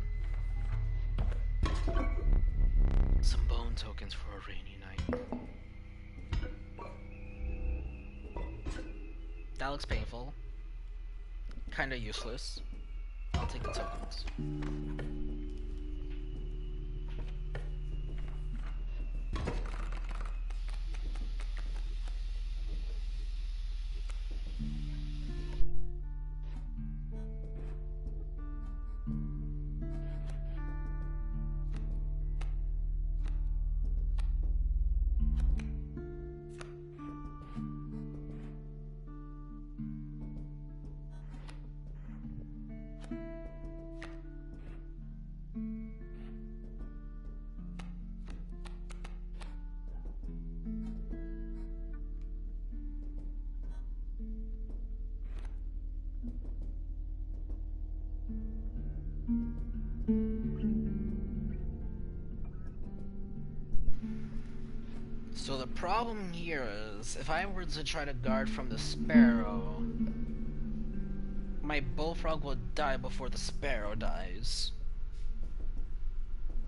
Some bone tokens for a rainy night. That looks painful. Kinda useless. I'll take the tokens. problem here is, if I were to try to guard from the sparrow, my bullfrog will die before the sparrow dies.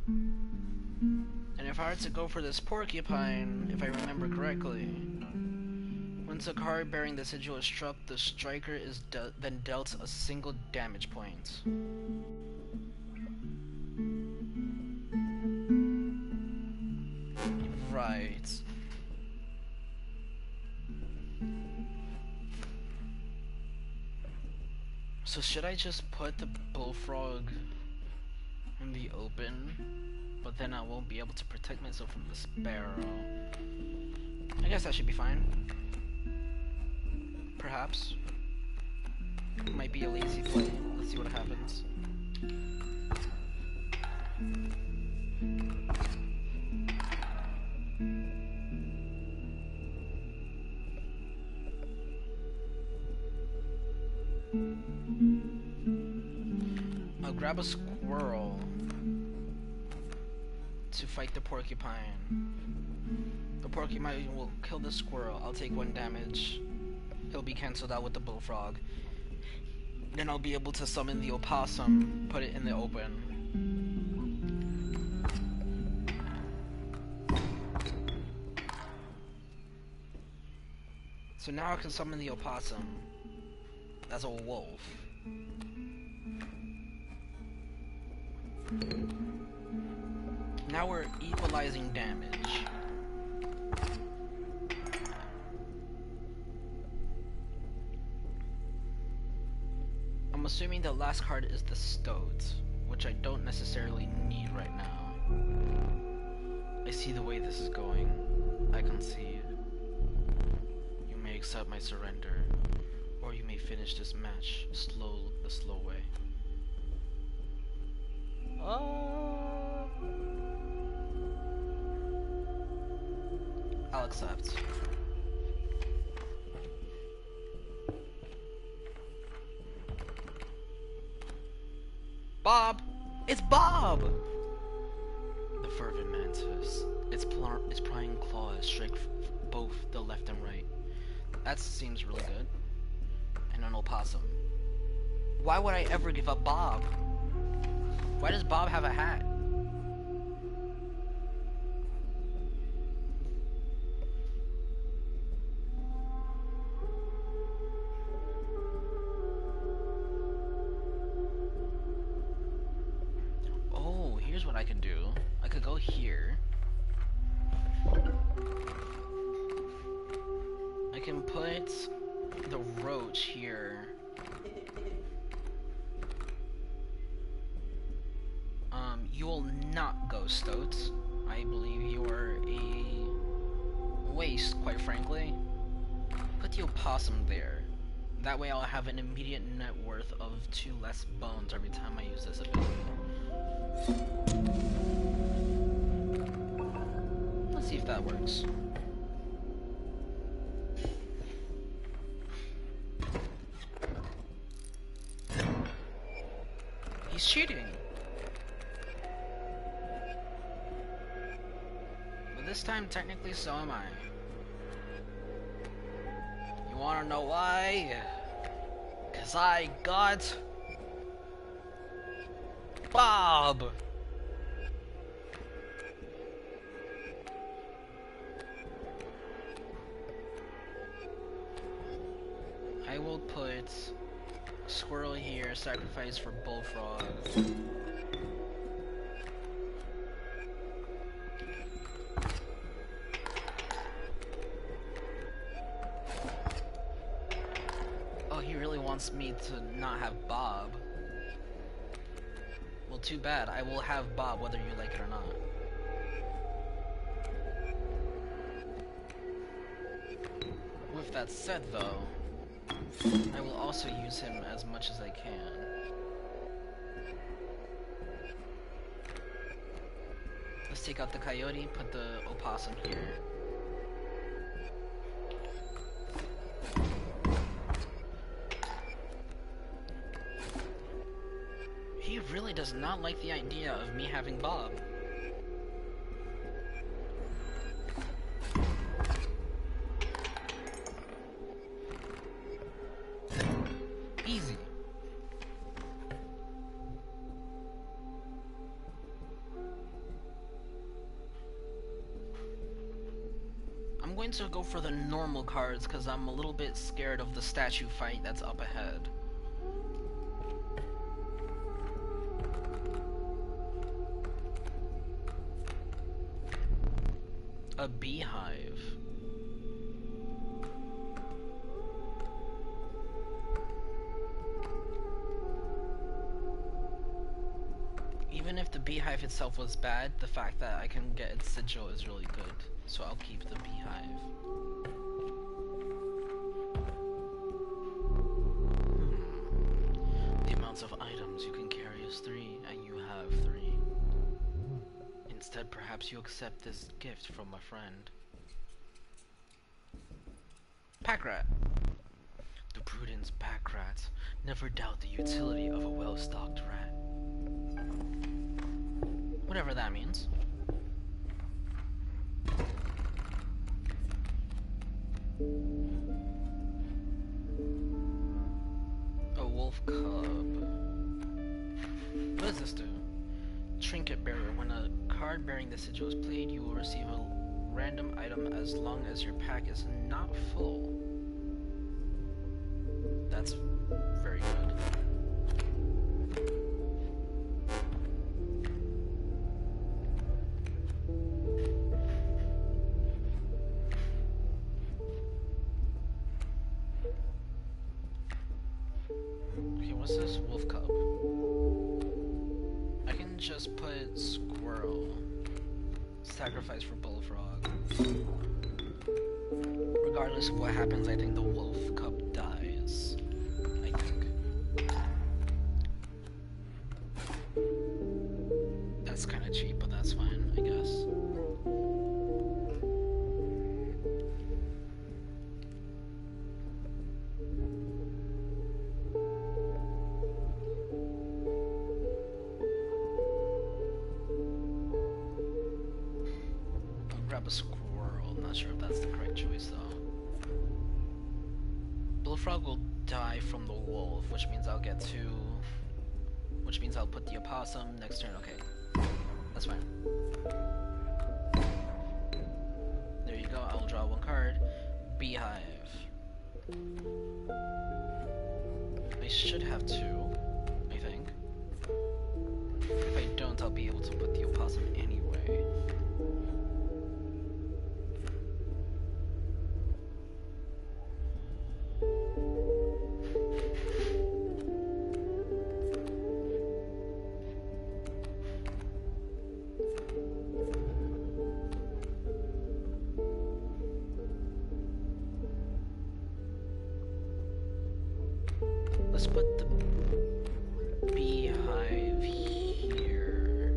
And if I were to go for this porcupine, if I remember correctly, once a card bearing the sigil is struck, the striker is then dealt a single damage point. Right. So should I just put the bullfrog in the open, but then I won't be able to protect myself from the sparrow? I guess that should be fine. Perhaps. Might be a lazy play. Let's see what happens. I'll grab a squirrel to fight the porcupine. The porcupine will kill the squirrel. I'll take 1 damage. It'll be cancelled out with the bullfrog. Then I'll be able to summon the opossum, put it in the open. So now I can summon the opossum as a wolf. Now we're equalizing damage. I'm assuming the last card is the Stoat, which I don't necessarily need right now. I see the way this is going. I concede. You may accept my surrender, or you may finish this match the slow way. I'll accept. Bob! It's Bob! The fervent mantis. Its prying claws strike both the left and right. That seems really good. And an opossum. Why would I ever give up Bob? Why does Bob have a hat? Oh, here's what I can do. I could go here. I can put the roach here. You will not go, Stoat. I believe you are a waste, quite frankly. Put the opossum there. That way I'll have an immediate net worth of 2 less bones every time I use this ability. Let's see if that works. He's cheating! But this time, technically, so am I. You wanna know why? 'Cause I got Bob! I will put squirrel here, sacrifice for bullfrog. Oh, he really wants me to not have Bob. Well, too bad. I will have Bob whether you like it or not. With that said, though, I will also use him as much as I can. Let's take out the coyote, put the opossum here. He really does not like the idea of me having Bob. going to go for the normal cards because I'm a little bit scared of the statue fight that's up ahead. A beehive. Even if the beehive itself was bad, the fact that I can get its sigil is really good. So I'll keep the beehive. The amounts of items you can carry is 3, and you have 3. Instead, perhaps you accept this gift from a friend. Pack rat. The prudence pack rats never doubt the utility of a well-stocked rat. Whatever that means. A wolf cub. What does this do? Trinket bearer. When a card bearing the sigil is played, you will receive a random item as long as your pack is not full. That's very good. Okay, what's this wolf cub? I can just put squirrel. Sacrifice for bullfrog. Regardless of what happens, I think the wolf cub dies. I think. That's kind of cheap, but that's fine, I guess. Grab a squirrel. Not sure if that's the correct choice though. Bullfrog will die from the wolf, which means I'll get 2. Which means I'll put the opossum next turn. Okay, that's fine. There you go. I'll draw 1 card. Beehive. I should have 2, I think. If I don't, I'll be able to put the opossum anyway. Let's put the beehive here.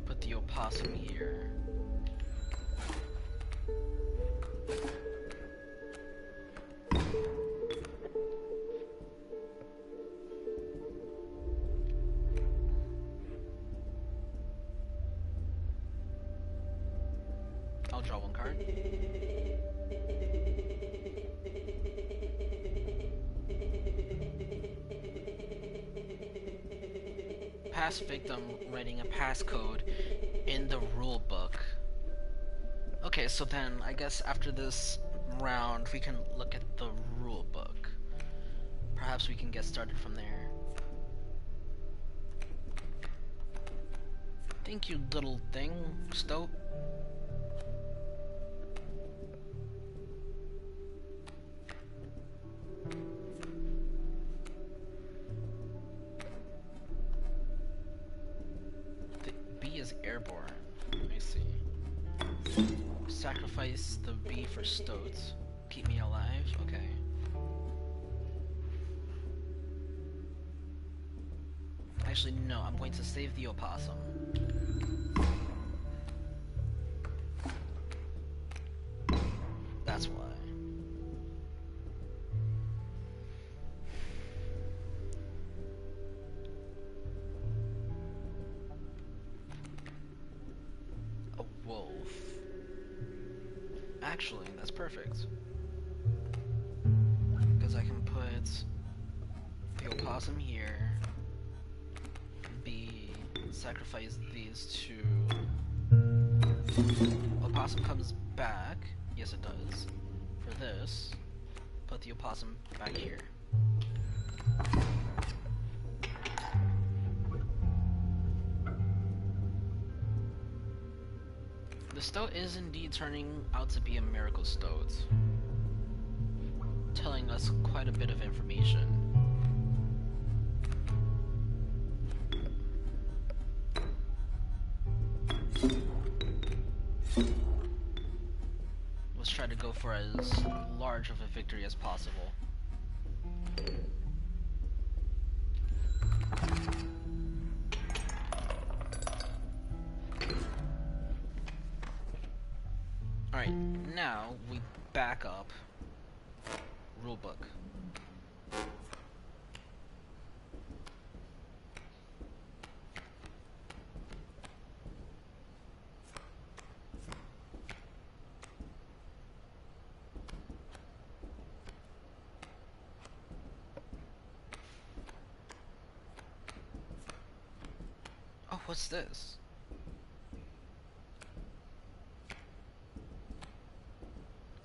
Put the opossum here. I'll draw 1 card. Pass victim writing a passcode in the rule book. Okay, so then I guess after this round we can look at the rule book. Perhaps we can get started from there. Thank you, little thing, Stoat. Airborne. I see. Sacrifice the bee for stoats. Keep me alive? Okay. Actually, no, I'm going to save the opossum. That's why. Actually, that's perfect. Because I can put the opossum here, bee, sacrifice these to... Opossum comes back. Yes, it does. For this, put the opossum back here. The stoat is indeed turning out to be a miracle stoat, telling us quite a bit of information. Let's try to go for as large of a victory as possible. Alright, now we back up. Rulebook. Oh, what's this?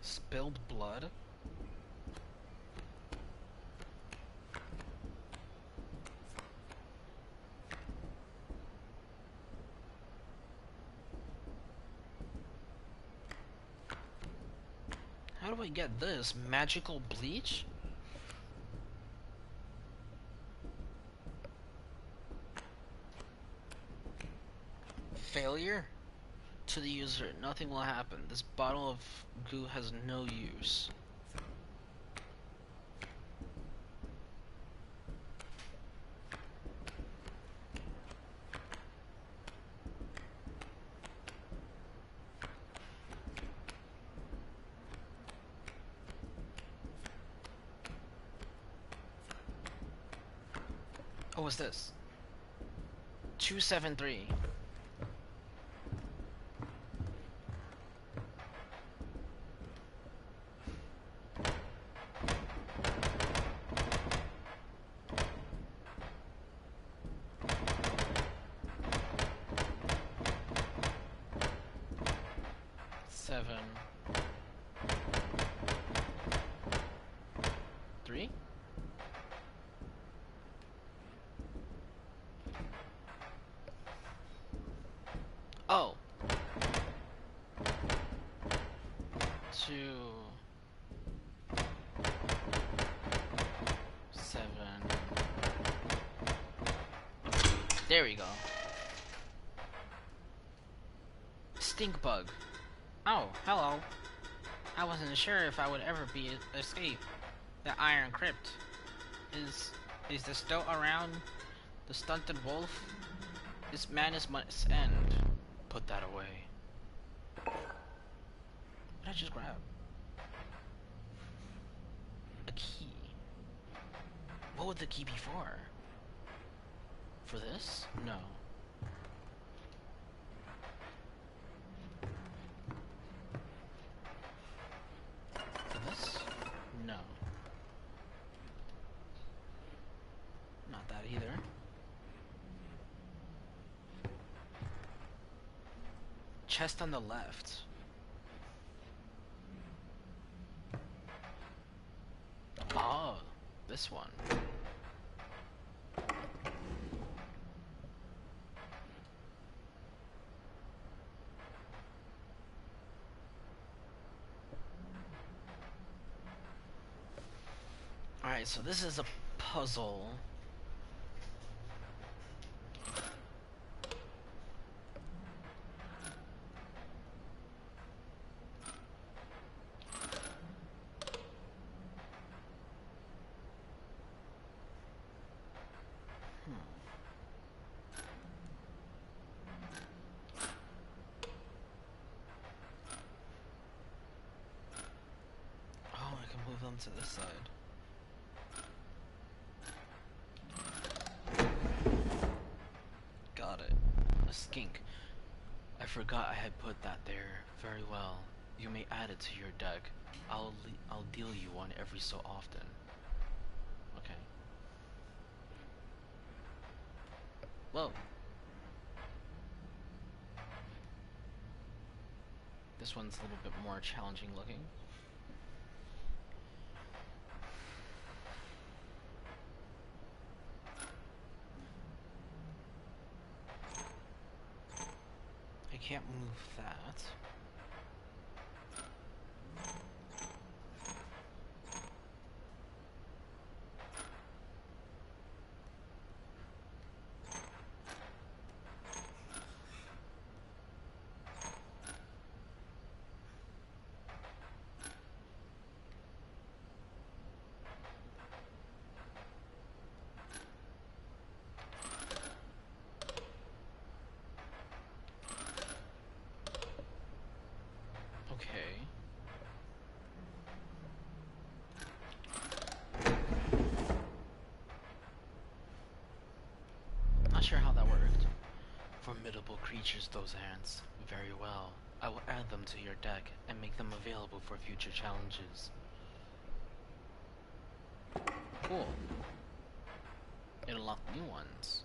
Spilled blood? How do I get this? Magical bleach? Failure? To the user, nothing will happen. This bottle of goo has no use. Oh, what's this? 273. Oh. 2 7. There we go. Stink bug. Oh, hello. I wasn't sure if I would ever escape the Iron Crypt. Is the stoat around? The stunted wolf? This madness must end. Put that away. What did I just grab? A key. What would the key be for? For this? No. For this? No. Not that either. Chest on the left. Oh, this one. Alright, so this is a puzzle. Oh, I can move them to this side. Got it. A skink. I forgot I had put that there. Very well. You may add it to your deck. I'll deal you one every so often. Okay. Whoa. This one's a little bit more challenging looking. I can't move that. Okay. Not sure how that worked. Formidable creatures, those ants. Very well. I will add them to your deck and make them available for future challenges. Cool. It unlocked new ones.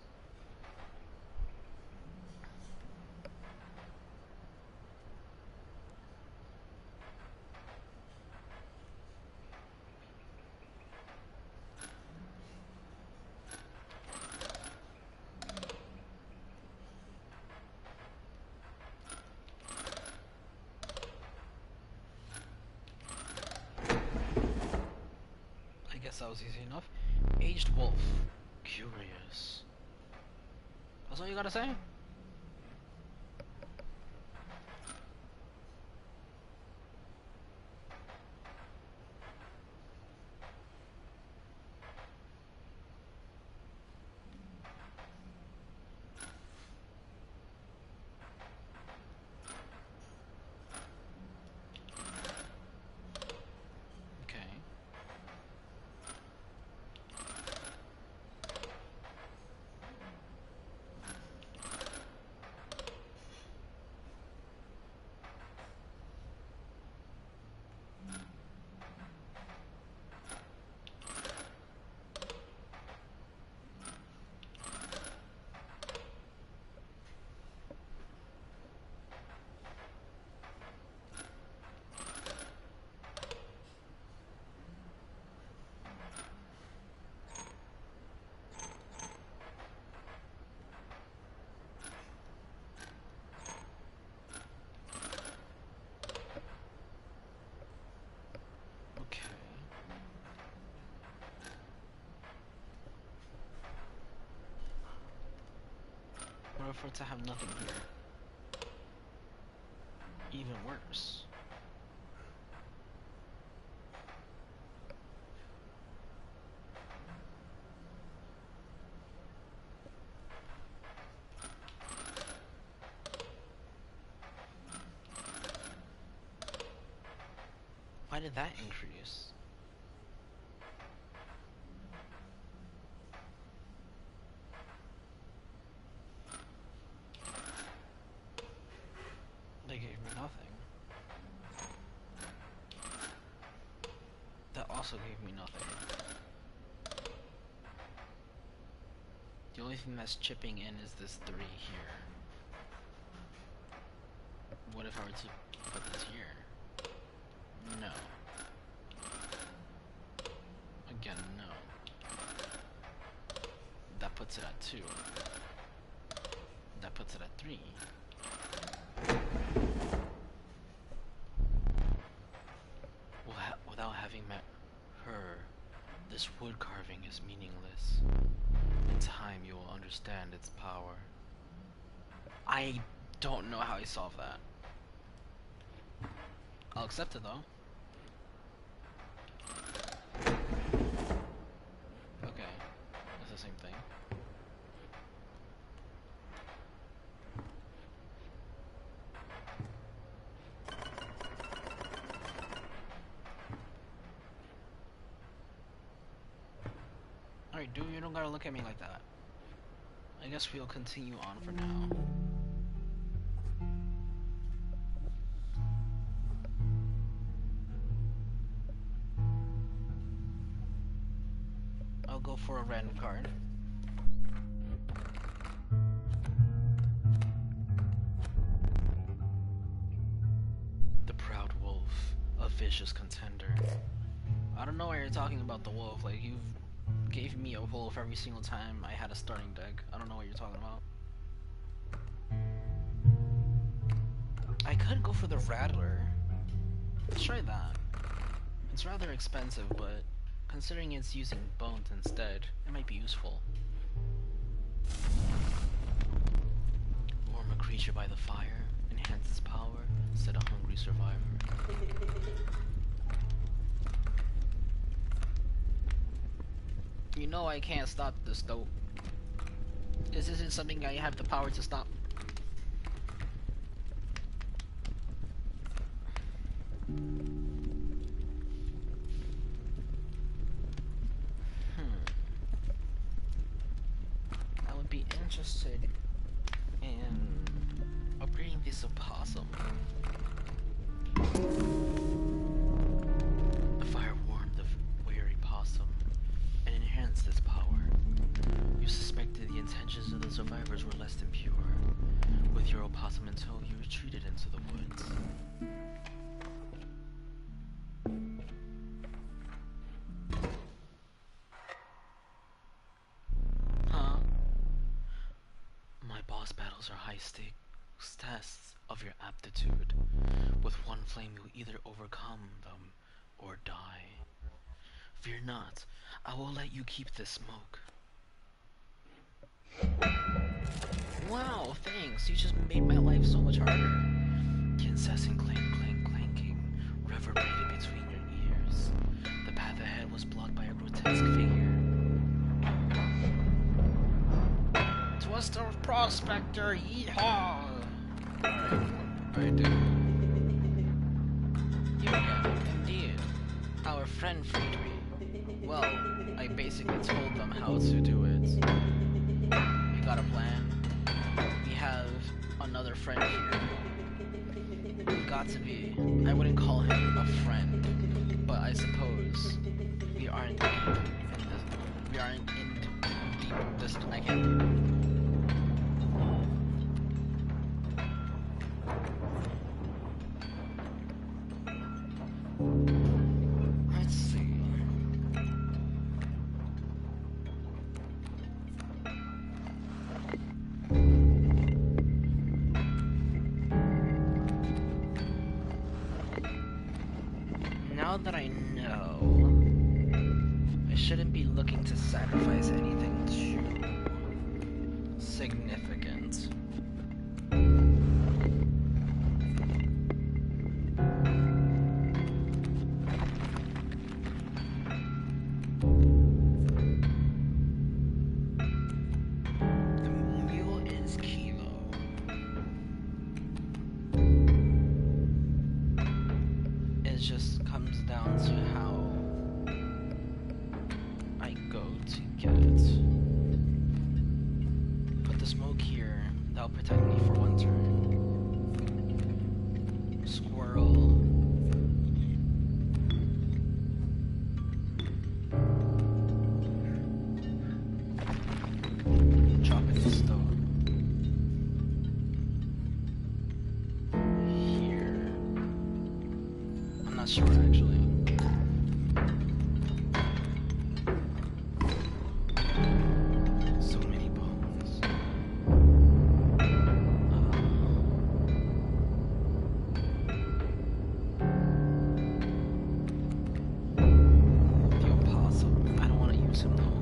I guess that was easy enough. Aged wolf. Curious. That's all you gotta say? Okay. Okay. What if we're to have nothing here? Even worse. Why did that increase? They gave me nothing. That also gave me nothing. The only thing that's chipping in is this 3 here. What if I were to put this here? No. Again, no. That puts it at 2. That puts it at 3. Without having met her, this wood carving is meaningless. In time, you will understand its power. I don't know how I solve that. I'll accept it though. Okay, it's the same thing. Alright, dude, you don't gotta look at me like that. I guess we'll continue on for now. I'll go for a random card. ambitious contender. I don't know why you're talking about the wolf. Like, you gave me a wolf every single time I had a starting deck. I don't know what you're talking about. I could go for the Rattler. Let's try that. It's rather expensive, but considering it's using bones instead, it might be useful. Warm a creature by the fire, enhance its power, set a hungry survivor. You know I can't stop this though. This isn't something I have the power to stop. I would be interested in upgrading this opossum. The fire warmed the wary possum and enhanced its power. You suspected the intentions of the survivors were less than pure. With your opossum in tow, you retreated into the woods. Huh? My boss battles are high-stakes tests of your aptitude. With one flame, you'll either overcome them or die. Fear not, I will let you keep this smoke. Wow, thanks. You just made my life so much harder. The incessant clanking reverberated between your ears. The path ahead was blocked by a grotesque figure. 'Twas the prospector, yeehaw! Alright, dude. You again, indeed. Our friend freed me. Well, I basically told them how to do it. We got a plan. We have another friend here. Got to be. I wouldn't call him a friend, but I suppose we aren't deep in this. We aren't in deep this. I can't. Let's see. Now that I know, I shouldn't be looking to sacrifice anything too significant. Just comes down to how I go to get it. Put the smoke here, that'll protect me for one turn. Squirrel. Drop it in the stove. Not sure actually. So many bones. The opossum. I don't want to use him though.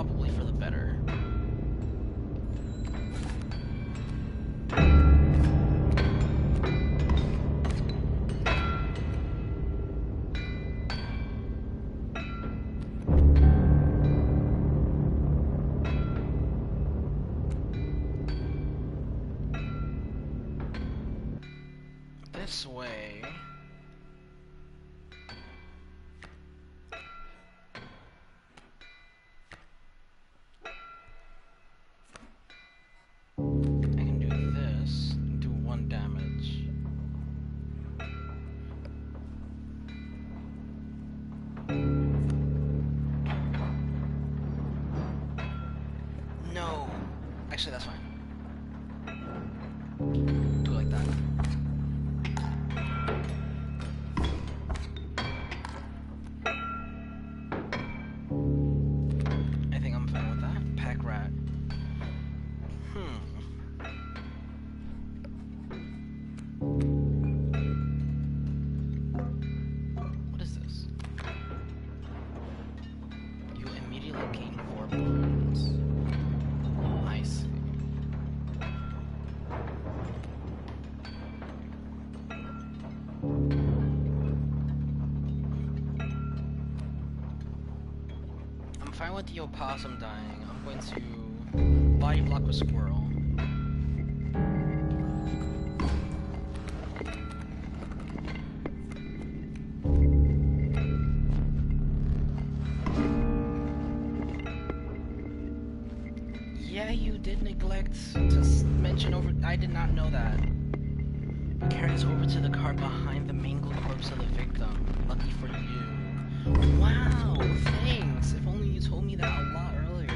probably for the better. This way. I can do this, do 1 damage. No! Actually, that's fine. Do it like that. I think I'm fine with that. Pack rat. What is this? You immediately gain 4 points. I see. I'm fine with the opossum dying. I'm going to body block a squirrel. Yeah, you did neglect to mention over. I did not know that. Carry us over to the car behind the mangled corpse of the victim. Lucky for you. Wow, thanks. If only you told me that a lot earlier.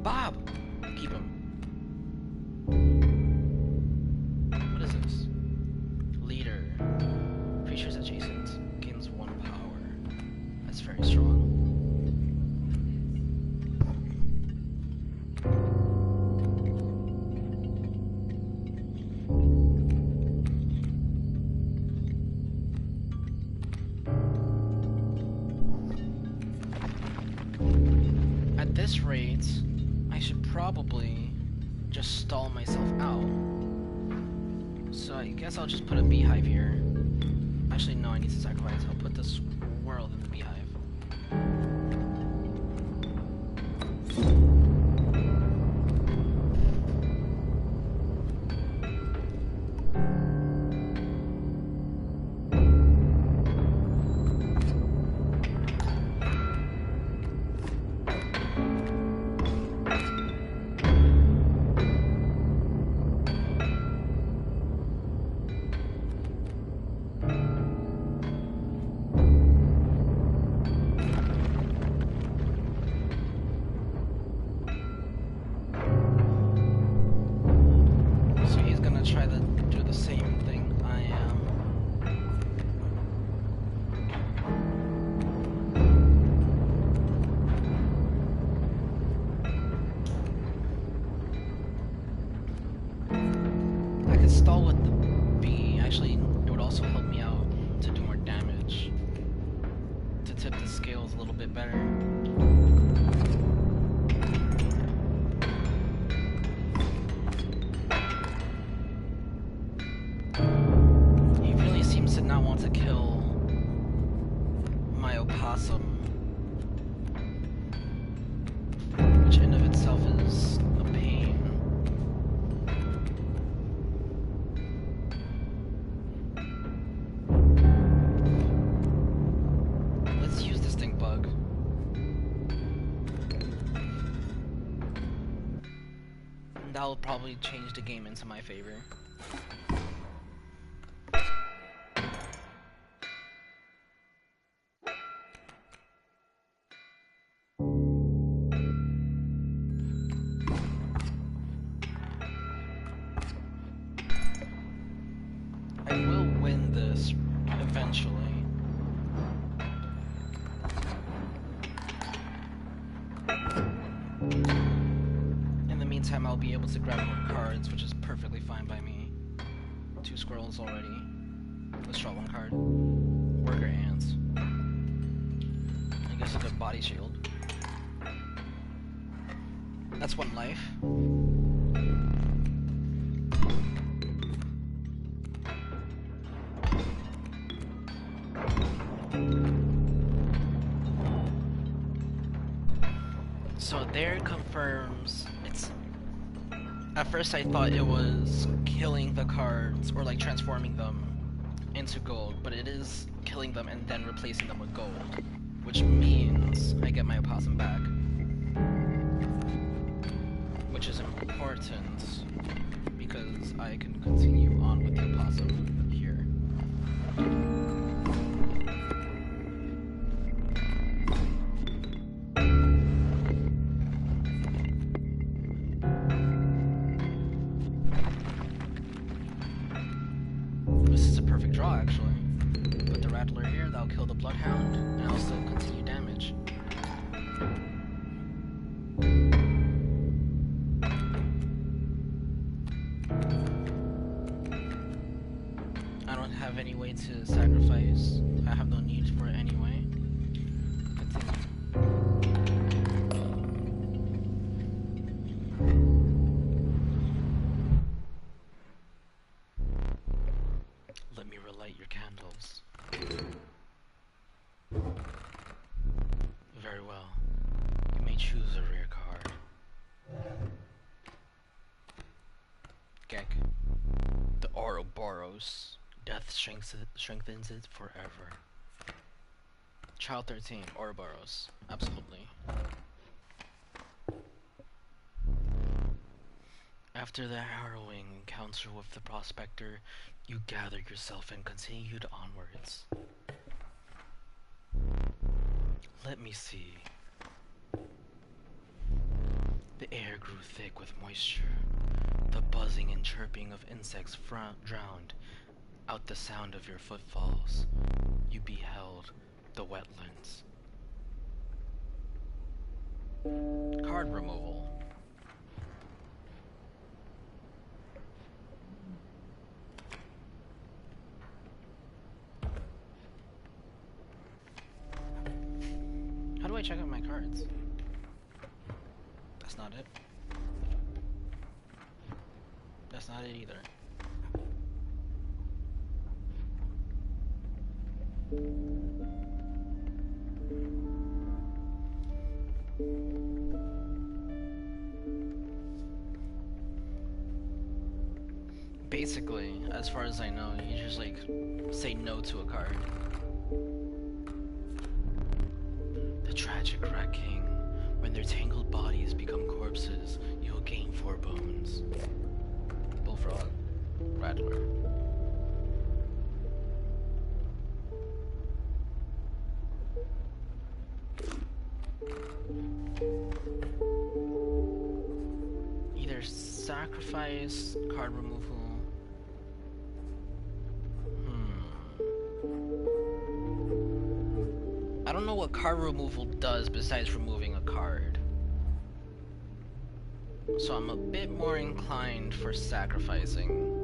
Bob! Keep him. What is this? Leader. Creatures adjacent gains 1 power. That's very strong. At this rate, I should probably just stall myself out. So I guess I'll just put a beehive here. Actually, no, I need to sacrifice. I'll put the squirrel in the beehive. Try to do the same thing I am. I could stall with the bee. Actually, it would also help me out to do more damage. To tip the scales a little bit better. To not want to kill my opossum, which in of itself is a pain. Let's use this stink bug. And that'll probably change the game into my favor. I will win this eventually. In the meantime, I'll be able to grab more cards, which is perfectly fine by me. 2 squirrels already. Let's draw 1 card. Worker ants. I guess a good body shield. That's one life. So there confirms it's... At first I thought it was killing the cards, or like transforming them into gold, but it is killing them and then replacing them with gold, which means I get my opossum back, which is important because I can continue on with the opossum here. This is a perfect draw, actually. Put the Rattler here, that'll kill the Bloodhound, and I'll still continue damage. I don't have any way to sacrifice. I have no need for it anyway. Continue. Let me relight your candles. Very well. You may choose a rare card. Gek. The Ouroboros. Death strengthens it forever. Child 13, Ouroboros. Absolutely. After the harrowing encounter with the Prospector, you gathered yourself and continued onwards. Let me see. The air grew thick with moisture. The buzzing and chirping of insects drowned out the sound of your footfalls. You beheld the wetlands. Card removal. How do I check out my cards? That's not it. That's not it either. Basically, as far as I know, you just like say no to a card. The tragic wrecking. When their tangled bodies become corpses, you'll gain 4 bones. Bullfrog. Rattler. Either sacrifice, card removal. I don't know what card removal does besides removing a card. So I'm a bit more inclined for sacrificing.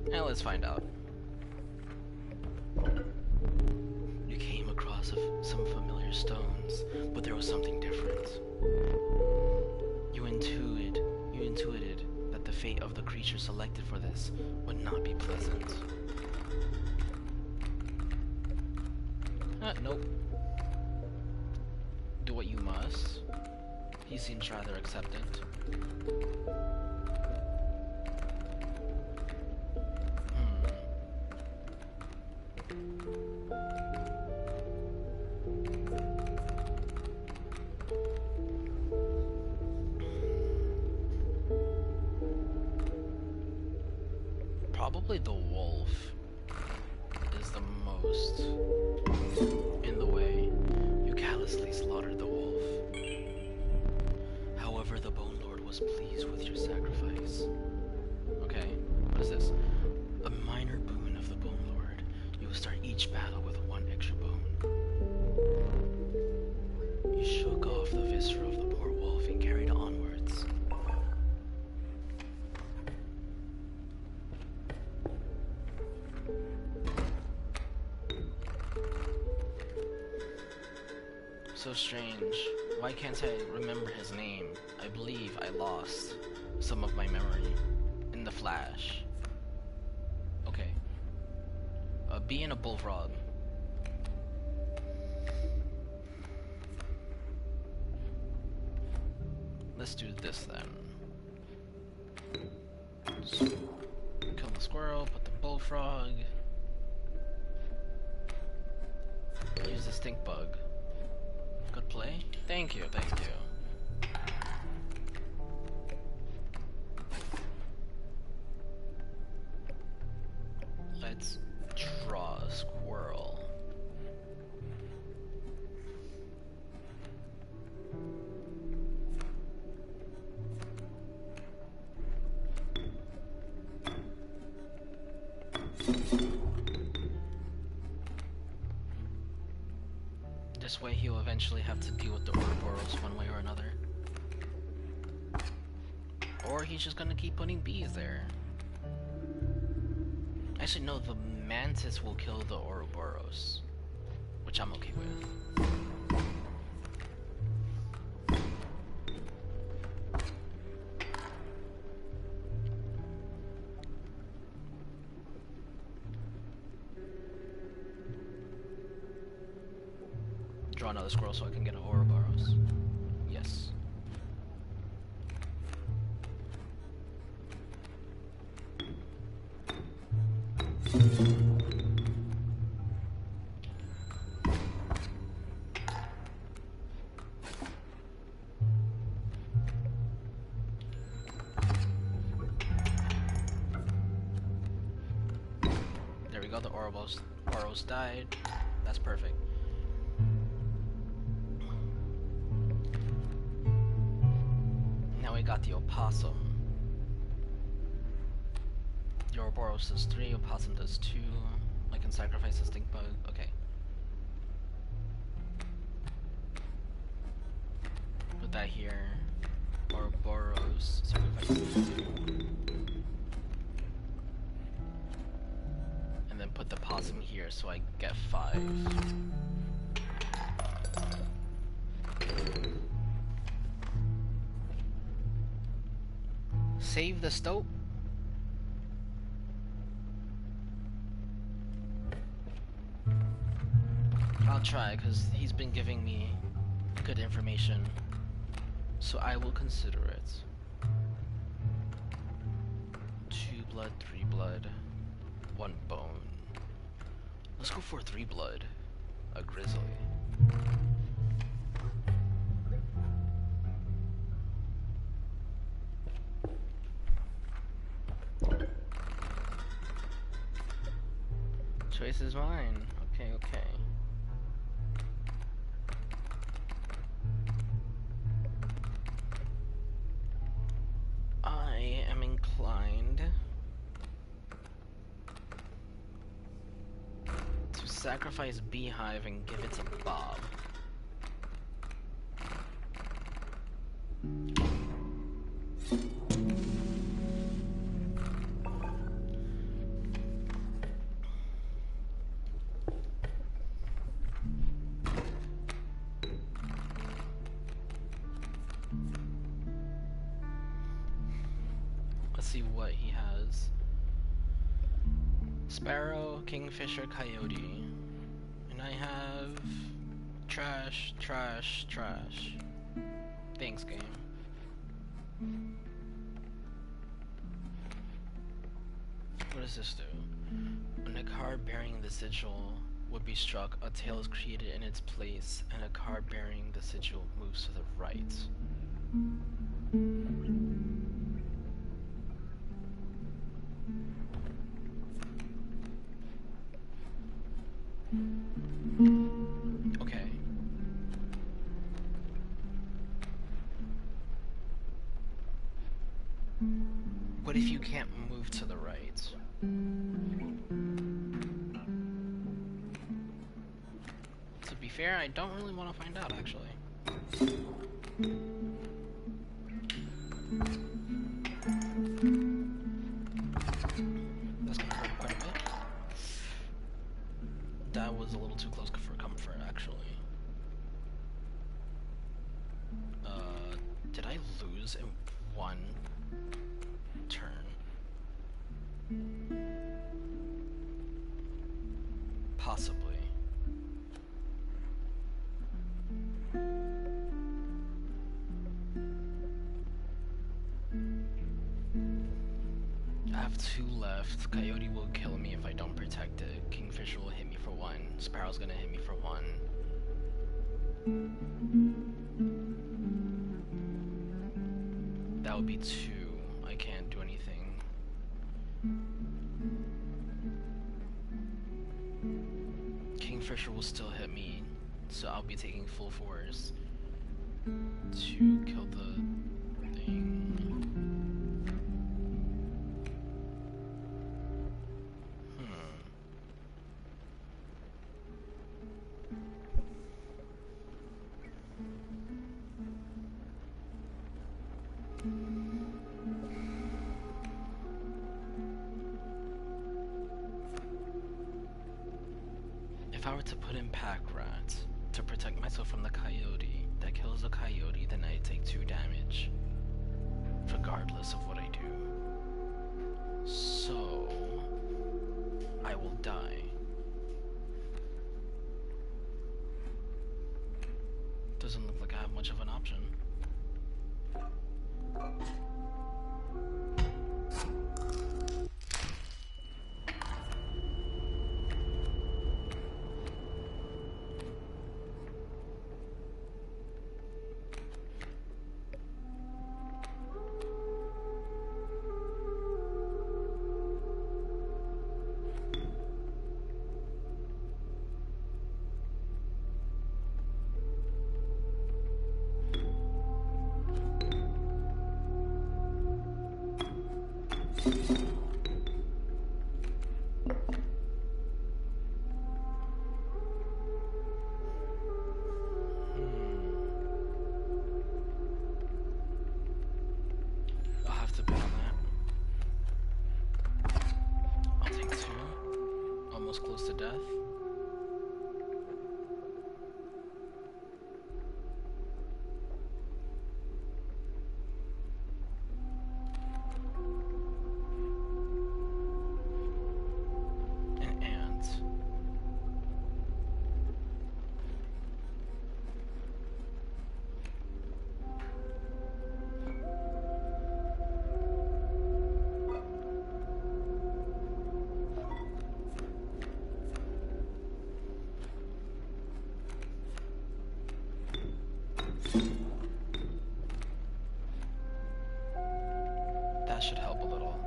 Now let's find out. You came across some familiar stones, but there was something different. You intuited that the fate of the creature selected for this would not be pleasant. Nope. Do what you must. He seems rather acceptant. Probably the wolf is the most in the way. You callously slaughtered the wolf. However, the Bone Lord was pleased with your sacrifice. Okay, what is this? A minor boon of the Bone Lord. You will start each battle with 1 extra bone. You shook off the viscera of the poor wolf and carried onwards. So strange. Why can't I remember his name? I believe I lost some of my memory in the flash. Okay. Being a bullfrog. Let's do this then. So, kill the squirrel, put the bullfrog. Use the stink bug. Good play. Thank you, thank you. Let's draw a squirrel. This way he'll eventually have to deal with the Ouroboros one way or another. Or he's just gonna keep putting bees there. Actually no, the mantis will kill the Ouroboros, which I'm okay with. Draw another squirrel so I can get an Ouroboros. Yes. There we go, the Ouroboros died. That's perfect. Now we got the opossum. The Ouroboros does 3, opossum does 2. I can sacrifice a stink bug. Okay. Put that here. Ouroboros, sacrifice 2. And then put the possum here so I get 5. Save the stoat. I'll try, because he's been giving me good information. So I will consider it. 2 blood, 3 blood, 1 bone. Let's go for 3 blood. A grizzly. Choice is mine. Okay, okay. I am inclined to sacrifice Beehive and give it to Bob. Let's see what he has. Sparrow, Kingfisher, Coyote. And I have trash, trash, trash. Thanks, game. What does this do? When a card bearing the sigil would be struck, a tail is created in its place, and a card bearing the sigil moves to the right. Okay. What if you can't move to the right? To be fair, I don't really want to find out, actually. That's gonna hurt quite a bit. That was a little too close for comfort, actually. Did I lose in one turn? Possibly. I have 2 left. Coyote will kill me if I don't protect it. Kingfisher will hit me for 1. Sparrow's gonna hit me for 1. That would be 2. I can't do anything. Kingfisher will still hit me, so I'll be taking full force to kill the thing. If I were to put in Pack Rat to protect myself from the coyote, that kills the coyote, then I take 2 damage, regardless of what I do. So, I will die. Doesn't look like I have much of an option. I'll have to bet on that. I'll take 2. Almost close to death. That should help a little.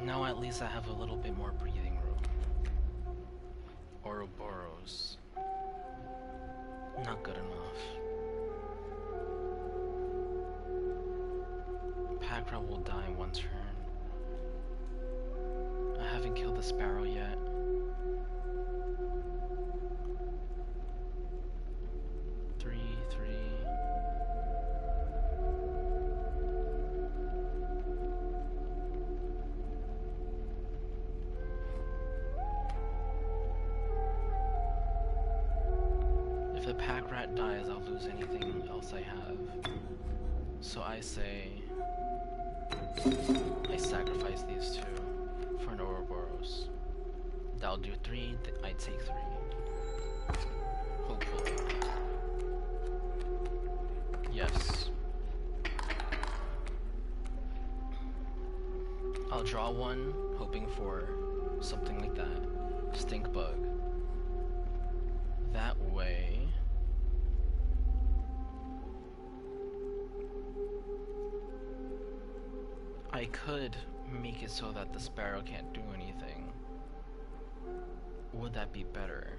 Now at least I have a little bit more breathing room. Ouroboros. Not good enough. Packrat will die in 1 turn. I haven't killed the sparrow yet. If the pack rat dies, I'll lose anything else I have. So I say I sacrifice these 2 for an Ouroboros. That'll do 3, I take 3. Hopefully. Yes. I'll draw 1, hoping for something like that. Stink bug. That way I could make it so that the sparrow can't do anything. Would that be better?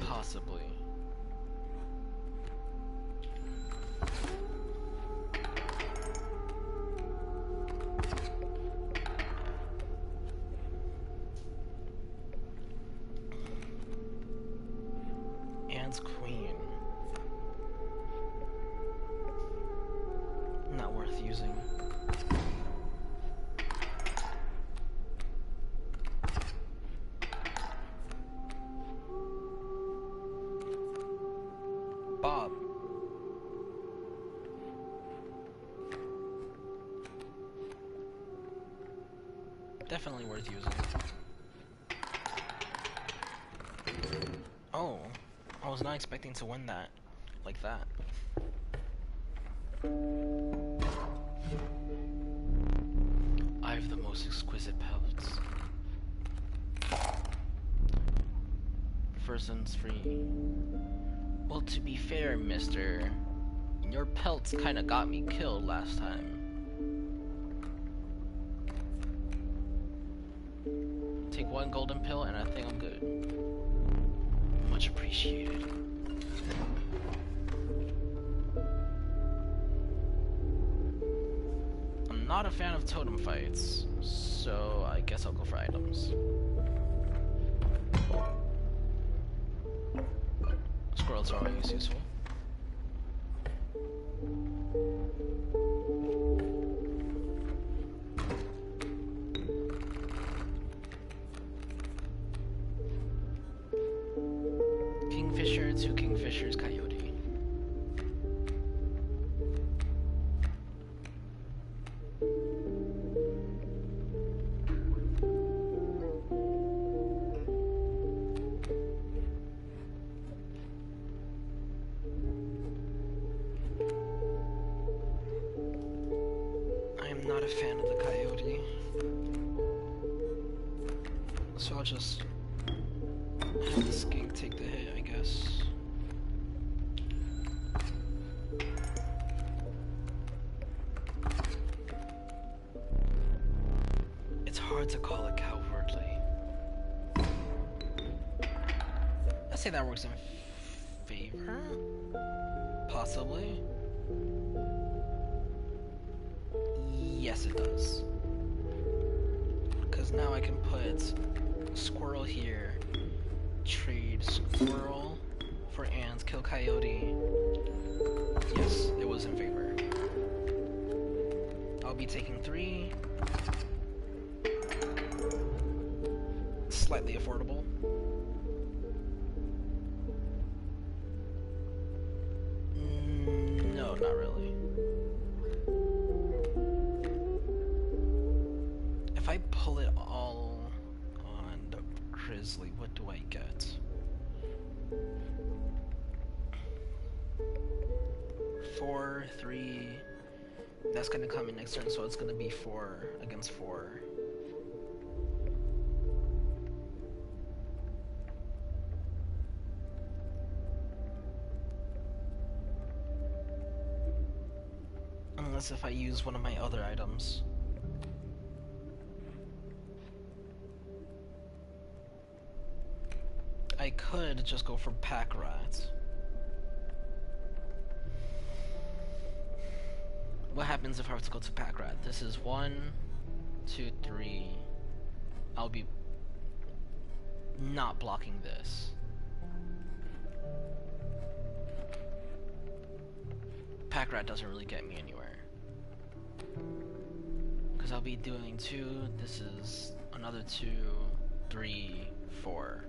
Possibly. Ant's queen. Not worth using. Definitely worth using. Oh, I was not expecting to win that like that. I have the most exquisite pelts. First one's free. Well, to be fair, mister, your pelts kinda got me killed last time. Take one golden pill and I think I'm good. Much appreciated. I'm not a fan of totem fights, so I guess I'll go for items. Squirrels are always useful. Kingfisher, 2 kingfishers, coyote. I am not a fan of the coyote, so I'll just have the skink take the hit, I guess. It's hard to call it cowardly. I'd say that works in favor? Possibly. Yes, it does. Because now I can put squirrel here, trade squirrel for ants, kill coyote. Yes, it was in favor. I'll be taking 3. Slightly affordable. No, not really. If I pull it all on the grizzly, what do I get? 4, 3. That's gonna come in next turn, so it's gonna be 4 against 4. Unless if I use one of my other items. I could just go for pack rat. What happens if I have to go to pack rat? This is 1, 2, 3. I'll be not blocking this. Pack rat doesn't really get me anywhere. Because I'll be doing 2, this is another 2, 3, 4.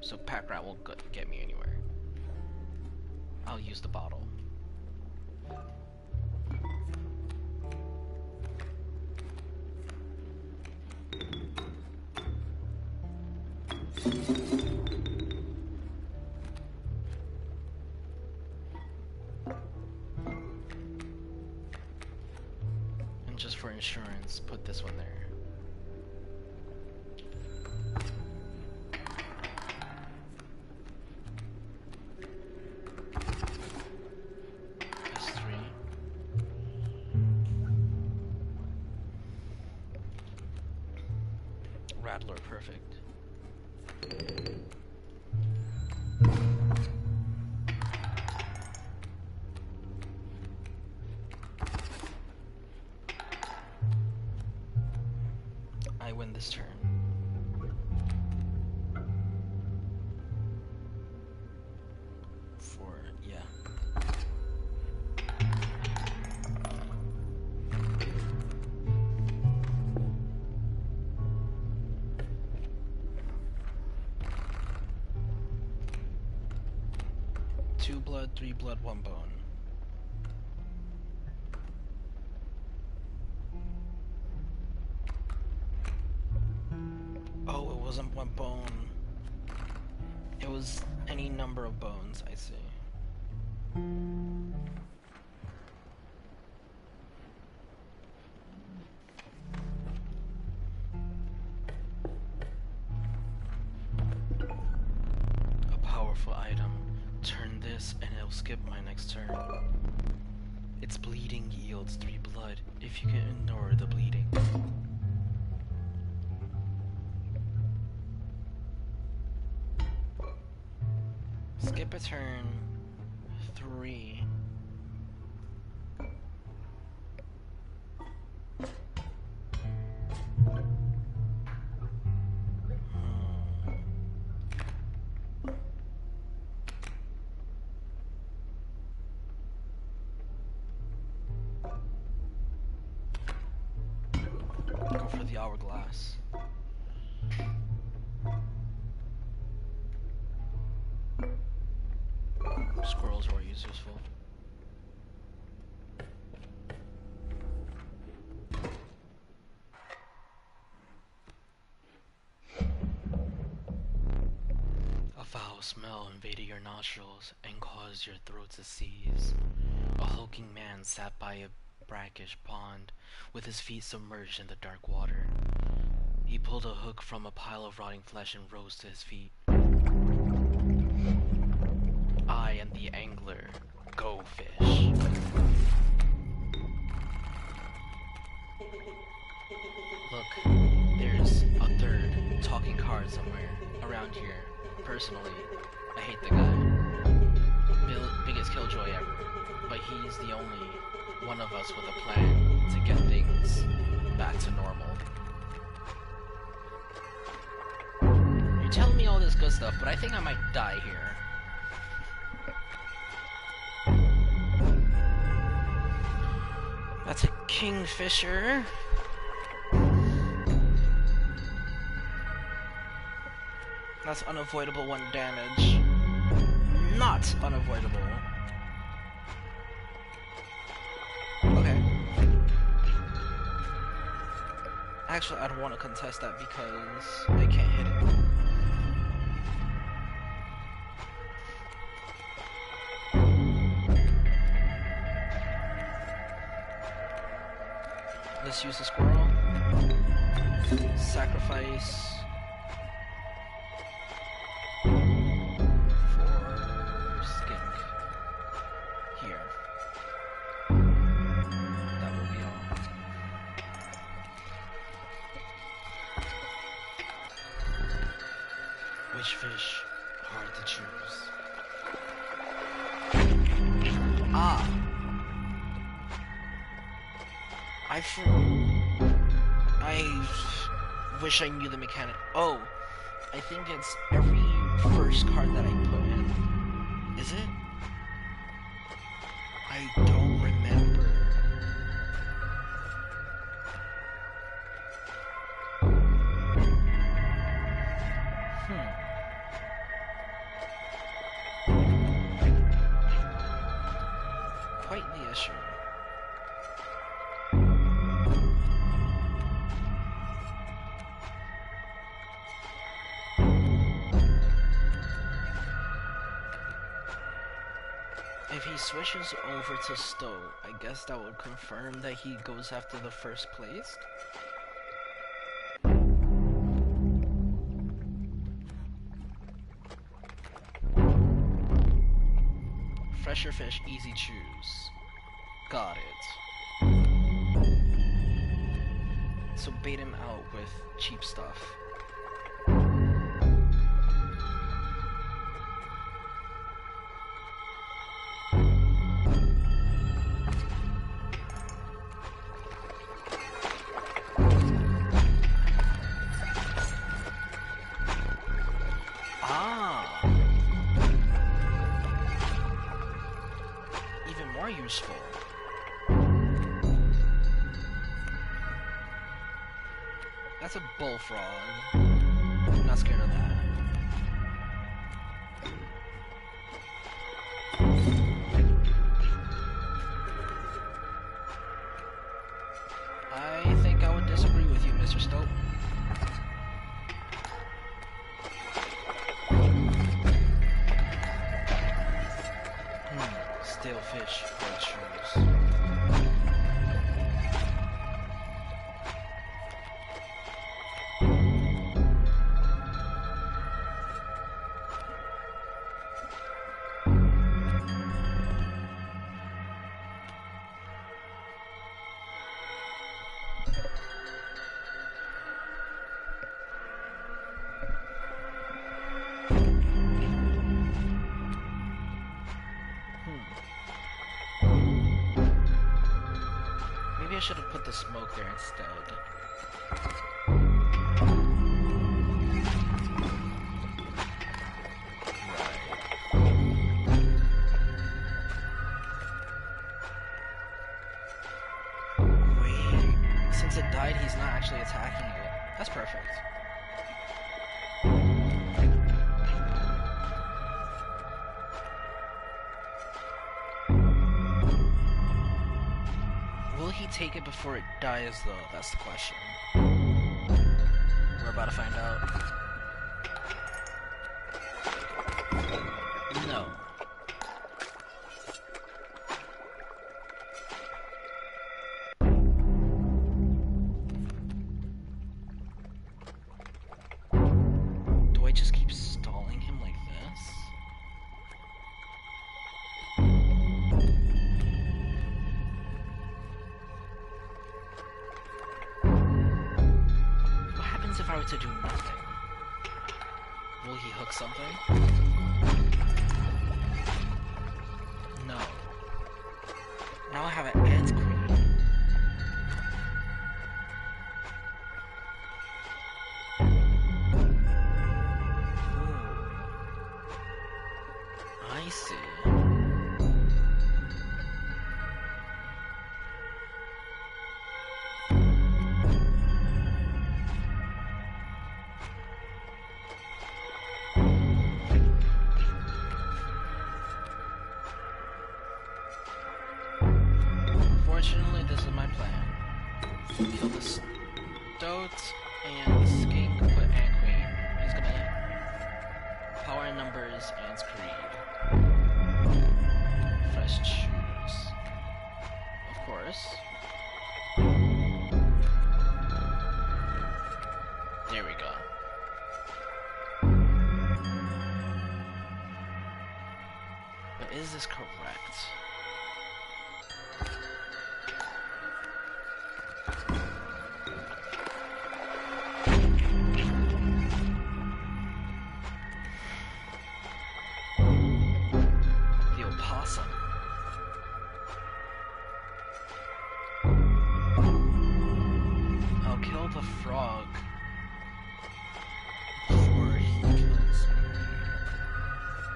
So pack rat won't get me anywhere. I'll use the bottle. And just for insurance, put this one there. Rattler, perfect. I win this turn. Yeah. Two blood, 3 blood, 1 bone. wasn't one bone. It was any number of bones, I see. A powerful item. Turn this and it'll skip my next turn. Its bleeding yields 3 blood if you can ignore the bleeding. Skip a turn. 3. Go for the hourglass. Squirrels are always useful. A foul smell invaded your nostrils and caused your throat to seize. A hulking man sat by a brackish pond with his feet submerged in the dark water. He pulled a hook from a pile of rotting flesh and rose to his feet. I am the angler. Go fish. Look, there's a third talking card somewhere around here. Personally, I hate the guy. Biggest killjoy ever. But he's the only one of us with a plan to get things back to normal. You're telling me all this good stuff, but I think I might die here. That's a kingfisher. That's unavoidable 1 damage. Not unavoidable. Okay. Actually, I don't want to contest that because I can't hit it. Let's use the squirrel. Sacrifice for skink. Here. That will be all. Which fish? Hard to choose. Ah! I wish I knew the mechanic. Oh, I think it's every first card that I put in. Is it? I don't remember. Quite the issue. If he switches over to Stowe, I guess that would confirm that he goes after the first place. Fresher fish, easy choose. Got it. So bait him out with cheap stuff. Useful. That's a bullfrog. I'm not scared of that. I think I would disagree with you, Mr. Stowe. stale fish, white shoes. Maybe I should have put the smoke there instead. Wait, since it died, he's not actually attacking it. That's perfect. Will he take it before it dies, though? That's the question. We're about to find out. No. Do I just keep stalling him like this? What happens if I were to do nothing? Will he hook something? No. Now I have an ant queen. I see. Fortunately, this is my plan. Kill the stoat and the skink, put ant queen. He's gonna power in numbers, ants creed. Fresh shoes. Of course. There we go. But is this correct? The opossum. I'll kill the frog before he kills me.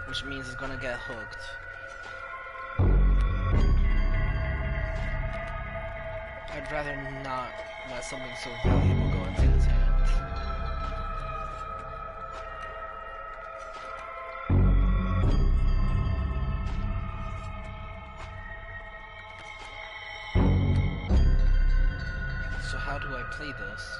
Which means it's gonna get hooked. I'd rather not let something so valuable go into his hands. So how do I play this?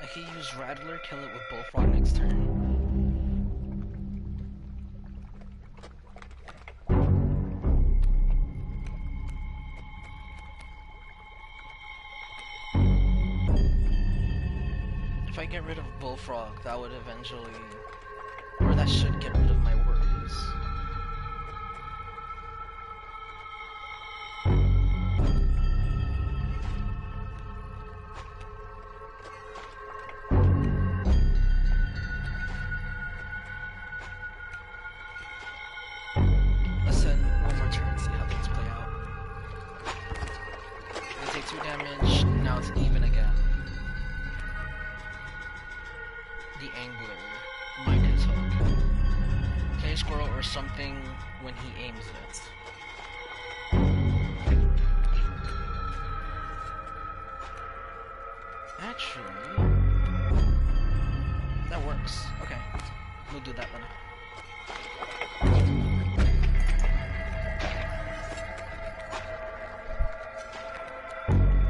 I could use Rattler, kill it with Bullfrog next turn. If I get rid of Bullfrog, that would eventually, or that should get rid of my worries. Let's send one more turn and see how things play out. I take 2 damage, now it's even again. The angler might his hook. Play a squirrel or something when he aims it. Actually, that works. Okay, we'll do that then.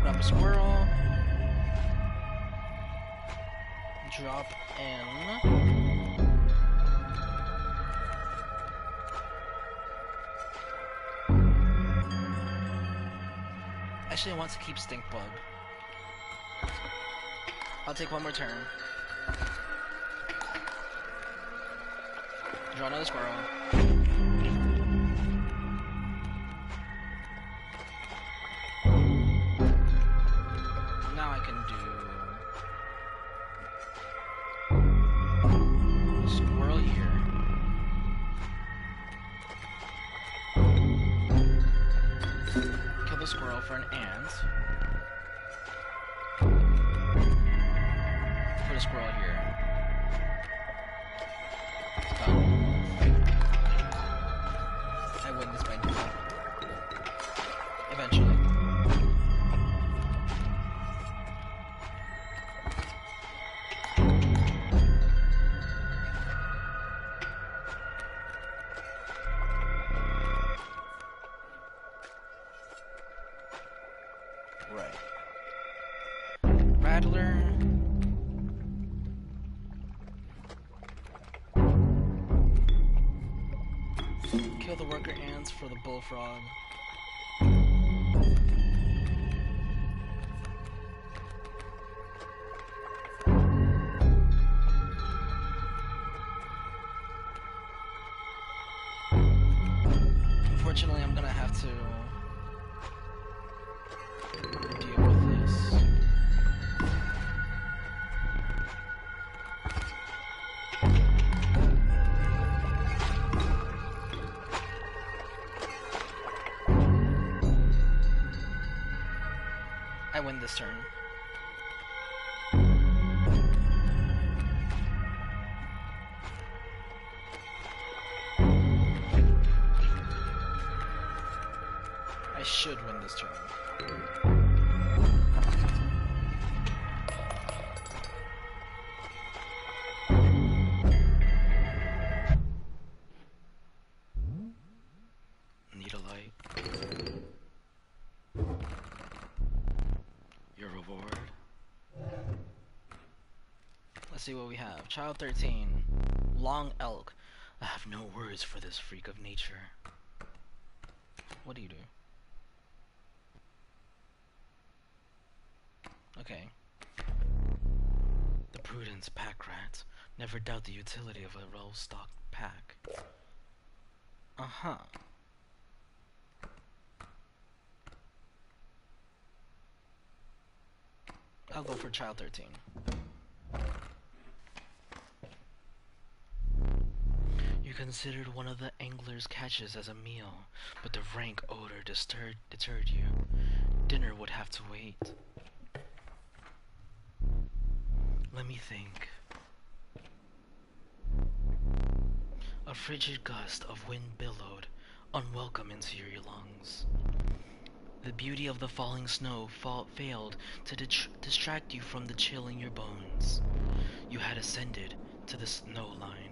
Grab a squirrel. Drop in. Actually, I want to keep Stink Bug. I'll take one more turn. Draw another squirrel. Now I can do squirrel here. Kill the squirrel for an ant. Put a squirrel here. It's done. I win this by default. Eventually. Right. Rattler. Kill the worker ants for the bullfrog. Unfortunately, I'm gonna have to deal with this. I win this turn. I should win this turn. Need a light. Your reward. Let's see what we have. Child 13. Long elk. I have no words for this freak of nature. What do you do? Okay. The prudence pack rat. Never doubt the utility of a well-stocked pack. Uh-huh. I'll go for child 13. You considered one of the angler's catches as a meal, but the rank odor deterred you. Dinner would have to wait. Let me think. A frigid gust of wind billowed, unwelcome into your lungs. The beauty of the falling snow failed to distract you from the chill in your bones. You had ascended to the snow line.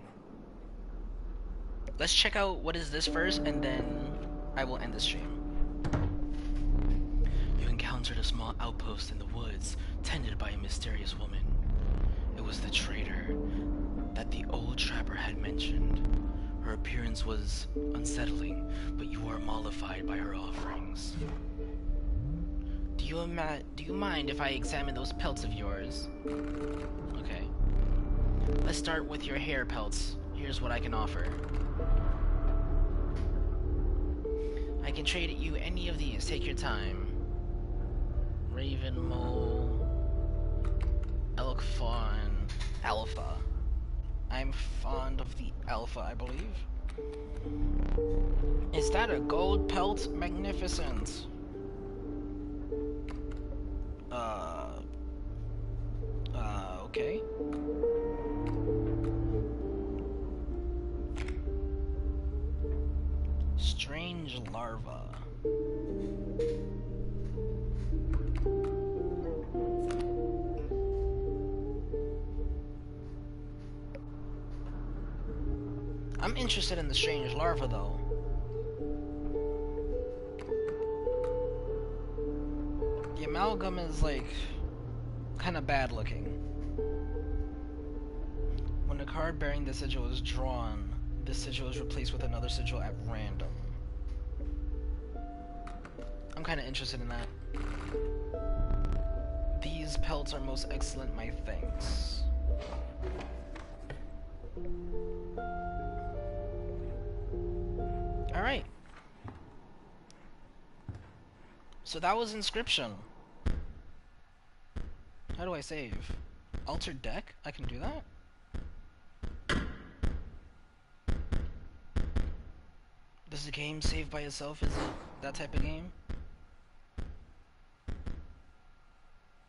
Let's check out what is this first, and then I will end the stream. You encountered a small outpost in the woods, tended by a mysterious woman. It was the trader that the old trapper had mentioned. Her appearance was unsettling, but you were mollified by her offerings. Do you mind if I examine those pelts of yours? Okay. Let's start with your hair pelts. Here's what I can offer. I can trade you any of these. Take your time. Raven mole, elk fawn, alpha. I'm fond of the alpha, I believe. Is that a gold pelt? Magnificent. Okay. Strange larva. I'm interested in the strange larva though. The amalgam is like kind of bad looking. card bearing this sigil is drawn, this sigil is replaced with another sigil at random. I'm kind of interested in that. These pelts are most excellent, my thanks. Alright. So that was Inscription. How do I save? Altered deck? I can do that? Does the game save by itself? Is it that type of game?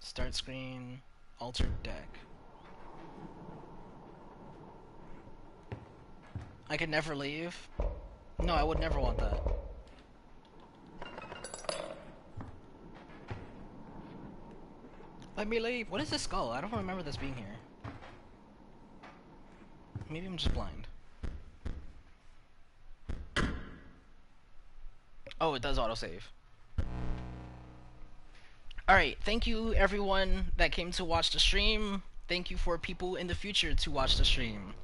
Start screen, altered deck. I could never leave? No, I would never want that. Let me leave. What is this skull? I don't remember this being here. Maybe I'm just blind. Oh, it does autosave. Alright, thank you everyone that came to watch the stream. Thank you for people in the future to watch the stream.